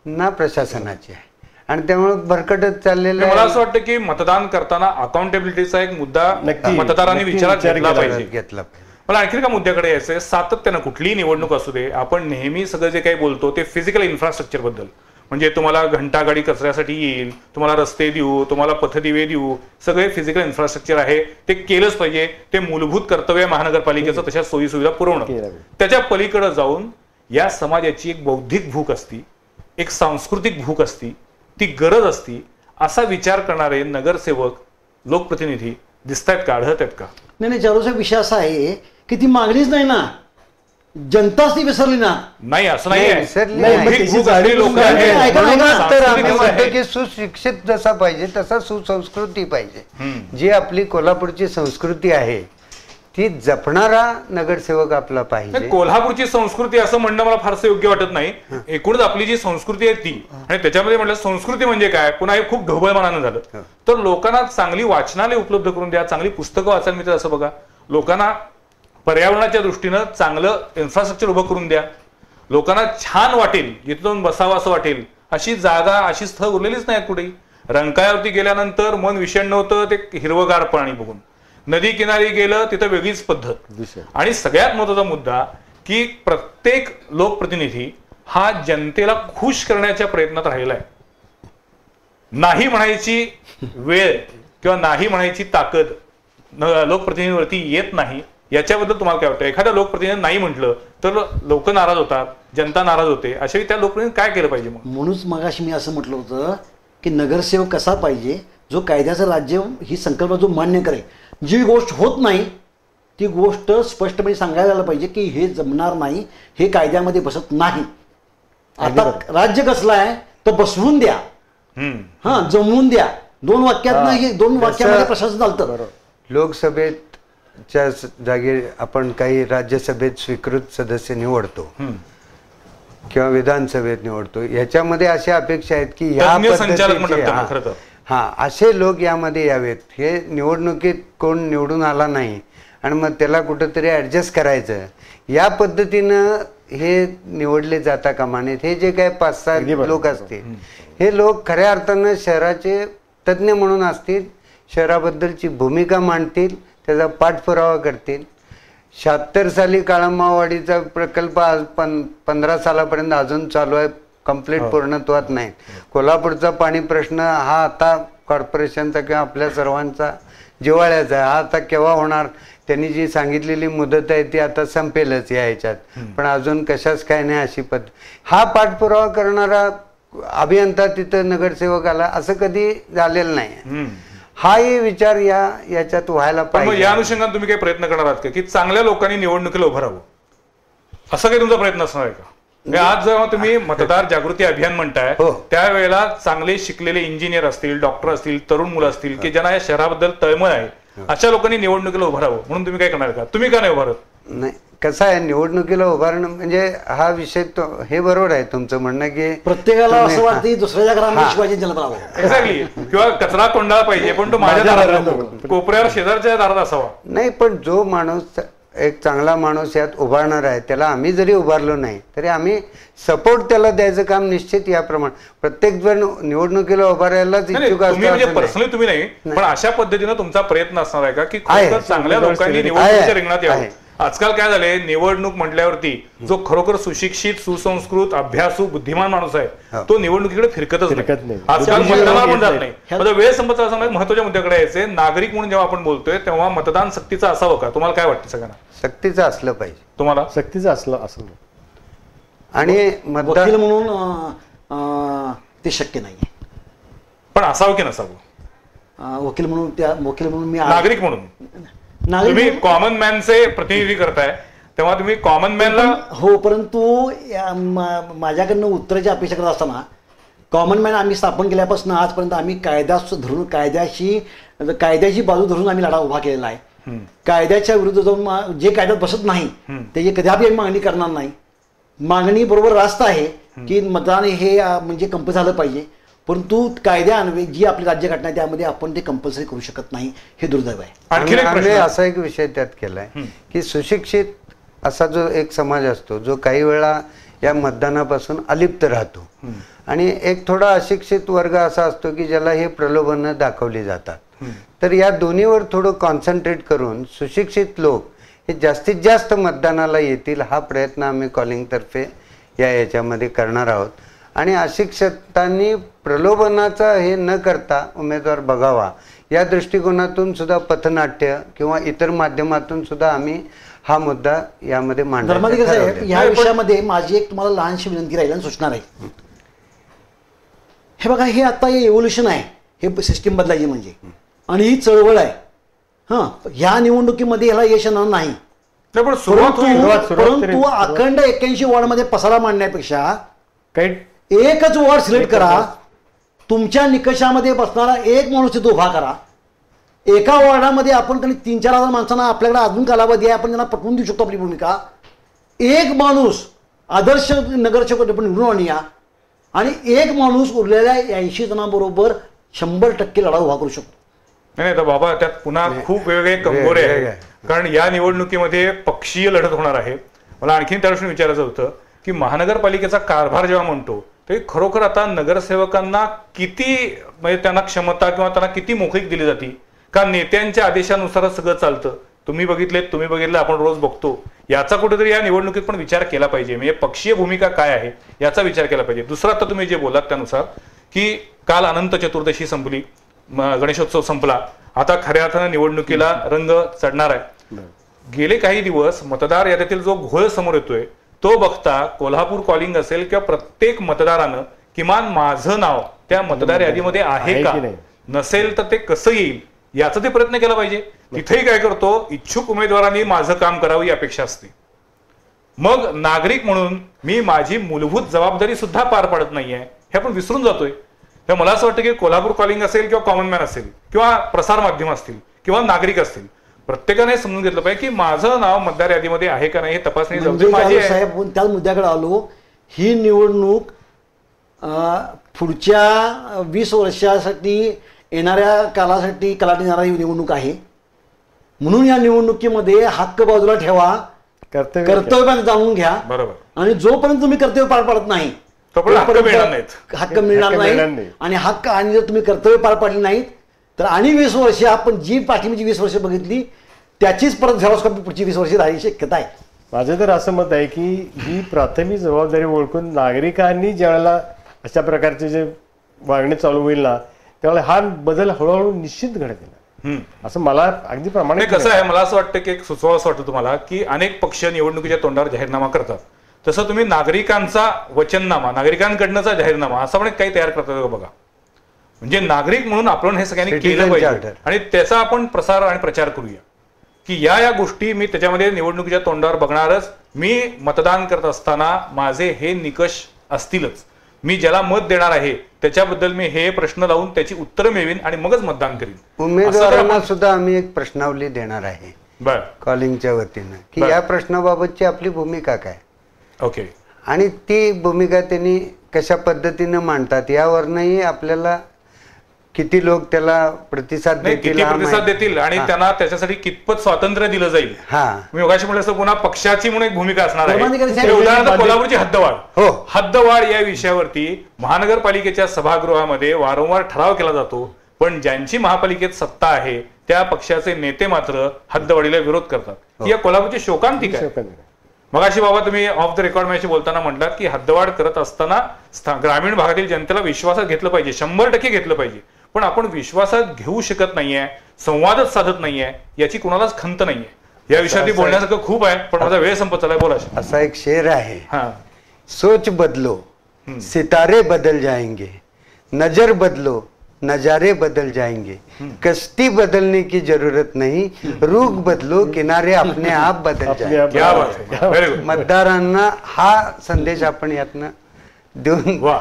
ना प्रशासनाची आहे आणि त्यामुळे भरकटच चाललेलं आहे. मला असं वाटतं की मतदान करताना अकाउंटेबिलिटीचा एक मुद्दा मतदारांनी विचारात घेतला पाहिजे. मला आणखी एका मुद्द्याकडे यायचंय. सातत्यानं कुठलीही निवडणूक असू दे, आपण नेहमी सगळं जे काही बोलतो ते फिजिकल इन्फ्रास्ट्रक्चर बद्दल, म्हणजे तुम्हाला घंटागाडी कचऱ्यासाठी येईल, तुम्हाला रस्ते देऊ, तुम्हाला पथदिवे देऊ, सगळे फिजिकल इन्फ्रास्ट्रक्चर आहे ते केलंच पाहिजे. ते मूलभूत कर्तव्य महानगरपालिकेचं तशा सोयी सुविधा पुरवणं. त्याच्या पलीकडे जाऊन या समाजाची एक बौद्धिक भूक असती, एक सांस्कृतिक भूक असती, ती गरज असती, असा विचार करणारे नगरसेवक, लोकप्रतिनिधी दिसतायत का, आढळत आहेत का? नाही, चालूचा विषय असा आहे की ती मागणीच नाही ना, जनताच ती विसरली ना. नाही असं नाही, सुशिक्षित जसा पाहिजे तसा सुसंस्कृती पाहिजे. जी आपली कोल्हापूरची संस्कृती आहे ती जपणारा नगरसेवक आपला पाहिजे. कोल्हापूरची संस्कृती असं म्हणणं मला फारसं योग्य वाटत नाही. एकूणच आपली जी संस्कृती आहे ती, आणि त्याच्यामध्ये म्हटलं संस्कृती म्हणजे काय, पुन्हा हे खूप ढोबळमानानं झालं तर लोकांना चांगली वाचनालय उपलब्ध करून द्या, चांगली पुस्तकं वाचायला मिळतात असं बघा, लोकांना पर्यावरणाच्या दृष्टीनं चांगलं इन्फ्रास्ट्रक्चर उभं करून द्या, लोकांना छान वाटेल, जिथे जाऊन बसावं असं वाटेल अशी जागा, अशी स्थळ उरलेलीच नाहीत कुठेही. रंकाळ्यावरती गेल्यानंतर मन विषण्ण होतं ते हिरवगार पाणी बघून, नदी किनारी गेलं तिथं वेगळीच पद्धत. आणि सगळ्यात महत्वाचा मुद्दा की प्रत्येक लोकप्रतिनिधी हा जनतेला खुश करण्याच्या प्रयत्नात राहिला आहे. नाही म्हणायची वेळ किंवा नाही म्हणायची ताकद लोकप्रतिनिधीवरती येत नाही. याच्याबद्दल तुम्हाला काय वाटतं? एखाद्या लोकप्रतिनिधी नाही म्हटलं तर लोक नाराज होतात, जनता नाराज होते, अशावेळी त्या लोकप्रतिनिधी काय केलं पाहिजे? म्हणूनच मगाशी मी असं म्हटलं होतं की नगरसेवक कसा पाहिजे, जो कायद्याचं राज्य ही संकल्पना जो मान्य करेल. जी गोष्ट होत नाही ती गोष्ट स्पष्टपणे सांगायला पाहिजे की हे जमणार नाही, हे कायद्यामध्ये बसत नाही. आता राज्य कसलं आहे तर बसवून द्या, हा जमवून द्या. 2 वाक्यात नाही, 2 वाक्यामध्ये प्रशासन चालतं. लोकसभेच्या जागी आपण काही राज्यसभेत स्वीकृत सदस्य निवडतो किंवा विधानसभेत निवडतो, ह्याच्यामध्ये अशा अपेक्षा आहेत की ह्या पद्धतीचे असे लोक यामध्ये यावेत. हे निवडणुकीत कोण निवडून आला नाही आणि मग त्याला कुठंतरी ॲडजस्ट करायचं, या पद्धतीनं हे निवडले जाता कामा नयेत. हे जे काही 5-6 लोक असतील हे लोक खऱ्या अर्थानं शहराचे तज्ज्ञ म्हणून असतील, शहराबद्दलची भूमिका मांडतील, त्याचा पाठपुरावा करतील. 76 साली काळंबावाडीचा प्रकल्प आज 15 सालापर्यंत अजून चालू आहे, कंप्लीट पूर्णत्वात नाही. कोल्हापूरचा पाणी प्रश्न हा आता कॉर्पोरेशनचा किंवा आपल्या सर्वांचा जिव्हाळ्याचा आहे. हा आता केव्हा होणार, त्यांनी जी सांगितलेली मुदत आहे ती आता संपेलच या ह्याच्यात, पण अजून कशाच काय नाही अशी पद्धत. हा पाठपुरावा करणारा अभियंता तिथं नगरसेवक आला असं कधी झालेलं नाही. हाही विचार याच्यात व्हायला पाहिजे. या अनुषंगाने तुम्ही काही प्रयत्न करणार आहात का की चांगल्या लोकांनी निवडणुकीला उभं राहावं, असा काही तुमचा प्रयत्न असणार आहे का? आज जेव्हा तुम्ही मतदार जागृती अभियान म्हणताय त्यावेळेला चांगले शिकलेले इंजिनियर असतील, डॉक्टर असतील, तरुण मुलं असतील की ज्यांना या शहराबद्दल तळमळ आहे, अशा लोकांनी निवडणुकीला उभं राहावं म्हणून तुम्ही काय करणार का? तुम्ही का नाही उभारत? नाही, कसं आहे, निवडणुकीला उभारणं म्हणजे हा विषय हे बरोबर आहे तुमचं म्हणणं की प्रत्येकाला असं वाटतं की दुसऱ्याच्या घरामध्ये शिवाजी जन्मला एक्झॅक्टली, किंवा कचरा कोंडाळा पाहिजे पण तो माझ्या दारात नको, कोपऱ्यावर शेजारच्या दारात असावा. नाही, पण जो माणूस एक चांगला माणूस यात उभारणार आहे त्याला आम्ही जरी उभारलो नाही तरी आम्ही सपोर्ट त्याला द्यायचं काम निश्चित याप्रमाणे प्रत्येक जण निवडणुकीला उभारायलाच इच्छुक असतो. पर्सनली तुम्ही नाही, पण अशा पद्धतीनं तुमचा प्रयत्न असणार आहे का की चांगल्या लोकांनी निवडणुकीच्या रिंगणात यावं? आजकाल काय झालंय, निवडणूक म्हटल्यावरती जो खरोखर सुशिक्षित, सुसंस्कृत, अभ्यासू, बुद्धिमान माणूस आहे तो निवडणुकीकडे फिरकतच नाही. आजकाल मतदानाला पण जात नाही. आता वेळ संपत असताना महत्वाच्या मुद्द्याकडे यायचे. नागरिक म्हणून जेव्हा आपण बोलतोय तेव्हा मतदान सक्तीचं असावं का? तुम्हाला काय वाटतं? सगळ्यांना सक्तीचं असलं पाहिजे. तुम्हाला सक्तीचं असलं आणि वकील म्हणून ते शक्य नाही. पण असावं की नसावं? वकील म्हणून मी नागरिक म्हणून तुम्ही कॉमन मॅनचे प्रतिनिधी करताय तेव्हा तुम्ही कॉमन मॅनला हो, परंतु माझ्याकडनं उत्तराची अपेक्षा करत असताना कॉमन मॅन आम्ही स्थापन केल्यापासून आजपर्यंत आम्ही कायद्याची बाजू धरून आम्ही लढा उभा केलेला आहे. कायद्याच्या विरुद्ध जाऊन जे कायद्यात बसत नाही त्याची कदापि आम्ही मागणी करणार नाही. मागणी बरोबर रास्त आहे की मतदान हे म्हणजे कंपल्सरी झालं पाहिजे, परंतु कायद्यान्वये जी आपली राज्यघटना आहे त्यामध्ये आपण ते कंपल्सरी करू शकत नाही, हे दुर्दैव आहे. आम्ही असा एक विषय त्यात केलाय की सुशिक्षित असा जो एक समाज असतो जो काही वेळा या मतदानापासून अलिप्त राहतो आणि एक थोडा अशिक्षित वर्ग असा असतो की ज्याला हे प्रलोभनं दाखवली जातात. तर या दोन्हीवर थोडं कॉन्सन्ट्रेट करून सुशिक्षित लोक हे जास्तीत जास्त मतदानाला येतील हा प्रयत्न आम्ही कॉलिंगतर्फे याच्यामध्ये करणार आहोत. आणि अशिक्षितांनी प्रलोभनाचा हे न करता उमेदवार बघावा या दृष्टिकोनातून सुद्धा पथनाट्य किंवा इतर माध्यमातून सुद्धा आम्ही हा मुद्दा यामध्ये मांडला. या विषयामध्ये माझी एक तुम्हाला लहानशी विनंती राहील आणि सूचना राहील. हे बघा, हे आता हे एव्होल्युशन आहे, हे सिस्टीम बदलायची म्हणजे, आणि ही चळवळ आहे. ह्या निवडणुकीमध्ये ह्याला यश येणार नाही, परंतु अखंड 81 वॉर्डमध्ये पसारा मांडण्यापेक्षा एकच वॉर्ड सिलेक्ट करा, तुमच्या निकषामध्ये बसणारा एक माणूस तिथे उभा करा. एका वॉर्डामध्ये आपण 3-4 माणसांना आपल्याकडे अजून कालावधी आहे, आपण त्यांना पटवून देऊ शकतो आपली भूमिका. एक माणूस आदर्श नगरसेवक आपण निवडून आणूया आणि एक माणूस उरलेल्या 80 जणांबरोबर 100% लढा उभा करू शकतो. नाही तर बाबा, त्यात पुन्हा खूप वेगवेगळे कंगोरे आहे, कारण या निवडणुकीमध्ये पक्षीय लढत होणार आहे. मला आणखीन त्या दृष्टीने विचारायचं होतं की महानगरपालिकेचा कारभार जेव्हा म्हणतो ते खरोखर आता नगरसेवकांना किती म्हणजे त्यांना क्षमता किंवा त्यांना किती मोकळीक दिली जाते का? नेत्यांच्या आदेशानुसारच सगळं चालतं. तुम्ही बघितलं, आपण रोज बघतो. याचा कुठेतरी या निवडणुकीत पण विचार केला पाहिजे. म्हणजे पक्षीय भूमिका काय आहे याचा विचार केला पाहिजे. दुसरा, आता तुम्ही जे बोलात त्यानुसार की काल अनंत चतुर्दशी संपली, गणेशोत्सव संपला, आता खऱ्या अर्थानं निवडणुकीला रंग चढणार आहे. गेले काही दिवस मतदार यादीतील जो घोळ समोर येतोय तो बघता कोल्हापूर कॉलिंग असेल किंवा प्रत्येक मतदारानं किमान माझं नाव त्या मतदार यादीमध्ये आहे का, नसेल तर ते कसं येईल याचा ते प्रयत्न केला पाहिजे. तिथेही काय करतो, इच्छुक उमेदवारांनी माझं काम करावं ही अपेक्षा असते. मग नागरिक म्हणून मी माझी मूलभूत जबाबदारी सुद्धा पार पाडत नाहीये हे आपण विसरून जातोय. मला असं वाटतं की कोल्हापूर कॉलिंग असेल किंवा कॉमन मॅन असेल किंवा प्रसार माध्यम असतील किंवा नागरिक असतील, प्रत्येकाने समजून घेतलं पाहिजे की माझं नाव मतदार यादीमध्ये आहे का नाही हे तपासणी साहेब. त्या मुद्द्याकडे आलो. ही निवडणूक पुढच्या 20 वर्षासाठी येणाऱ्या कालासाठी कलाटी येणारी निवडणूक आहे, म्हणून या निवडणुकीमध्ये हक्क बाजूला ठेवा, कर्तव्य जाणून घ्या. बरोबर. आणि जोपर्यंत तुम्ही कर्तव्य पार पाडत नाही हक्क मिळणार नाही. आणि हक्क आणि जर तुम्ही कर्तव्य पार पाडली नाहीत तर आणि 20 वर्ष आपण जी पाठीमागची 20 वर्ष बघितली त्याचीच परत झेरॉस्कॉपी पुढची 20 वर्ष राहायची शक्यता आहे. माझं तर असं मत आहे की ही प्राथमिक जबाबदारी ओळखून नागरिकांनी ज्यावेळेला अशा प्रकारचे जे वागणे चालू होईल ना त्यावेळेला हा बदल हळूहळू निश्चित घडेल असं मला अगदी प्रमाणे. कसं आहे, मला असं वाटतं की एक सुचवा असं वाटतं तुम्हाला की अनेक पक्ष निवडणुकीच्या तोंडावर जाहीरनामा करतात, तसं तुम्ही नागरिकांचा वचननामा, नागरिकांकडनंचा जाहीरनामा असा पण काही तयार करतात बघा. म्हणजे नागरिक म्हणून आपण हे सगळ्यांनी केलं पाहिजे आणि त्याचा आपण प्रसार आणि प्रचार करूया की या गोष्टी मी त्याच्यामध्ये निवडणुकीच्या तोंडावर बघणारच. मी मतदान करत असताना माझे हे निकष असतीलच. मी ज्याला मत देणार आहे त्याच्याबद्दल मी हे प्रश्न लावून त्याची उत्तरं मिळवीन आणि मगच मतदान करीन. उमेदवारांना सुद्धा आम्ही एक प्रश्नावली देणार आहे बर कॉलिंगच्या वतीनं की या प्रश्नाबाबतची आपली भूमिका काय. ओके. आणि ती भूमिका त्यांनी कशा पद्धतीनं मांडतात यावरनंही आपल्याला किती लोक त्याला प्रतिसाद देतील आणि त्यांना त्याच्यासाठी कितपत स्वातंत्र्य दिलं जाईल. मी मगाशी म्हटलं असं पुन्हा पक्षाची म्हणून एक भूमिका असणार आहे. उदाहरणार्थ कोल्हापूरची हद्दवाढ हद्दवाढ या विषयावरती महानगरपालिकेच्या सभागृहामध्ये वारंवार ठराव केला जातो, पण ज्यांची महापालिकेत सत्ता आहे त्या पक्षाचे नेते मात्र हद्दवाढीला विरोध करतात. ही या कोल्हापूरची शोकांतिक आहे. मगाशी बाबा तुम्ही ऑफ द रेकॉर्ड मॅच बोलताना म्हटलात की हद्दवाढ करत असताना ग्रामीण भागातील जनतेला विश्वासात घेतलं पाहिजे, 100% घेतलं पाहिजे, पण आपण विश्वासात घेऊ शकत नाहीये, संवादच साधत नाहीये, याची कुणालाच खंत नाहीये. या विषयावरती बोलण्यासारखं खूप आहे, पण माझा वेळ संपत चाललाय. बोला. असा एक शेर आहे, सोच बदलो सितारे बदल जाएंगे, नजर बदलो नजारे बदल जाएंगे, कश्ती बदलने की जरूरत नहीं, रुख बदलो किनारे अपने आप बदल जाएंगे. मतदारांना हा संदेश आपण यातनं देऊन. वा.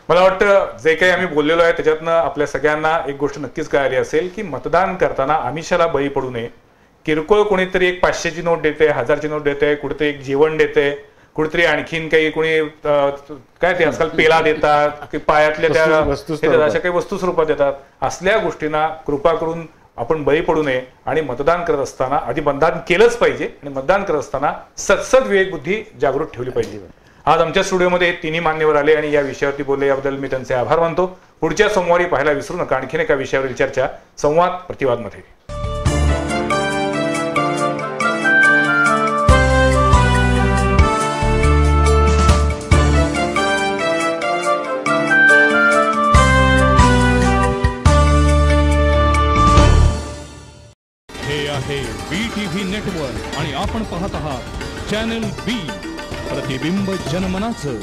मला वाटतं जे काही आम्ही बोललेलो आहे त्याच्यातनं आपल्या सगळ्यांना एक गोष्ट नक्कीच कळाली असेल की मतदान करताना आमिषाला बळी पडू नये. किरकोळ कोणीतरी एक 500ची नोट देते, 1000ची नोट देते, कुठेतरी एक जेवण देते, कुठेतरी आणखीन काही कोणी काय ते आजकाल पेला देतात, पायातल्या त्या अशा काही वस्तू स्वरूपात देतात. असल्या गोष्टींना कृपा करून आपण बळी पडू नये आणि मतदान करत असताना आधी मतदान केलंच पाहिजे आणि मतदान करत असताना सतसत विवेक बुद्धी जागृत ठेवली पाहिजे. आज आमच्या स्टुडिओमध्ये हे तिन्ही मान्यवर आले आणि या विषयावरती बोलले, याबद्दल मी त्यांचे आभार मानतो. पुढच्या सोमवारी पाहायला विसरू नका आणखीन एका विषयावरील चर्चा संवाद प्रतिवादमध्ये. हे आहे BTV नेटवर्क आणि आपण पाहत आहात चॅनल B, प्रतिबिंब जनमनाचं.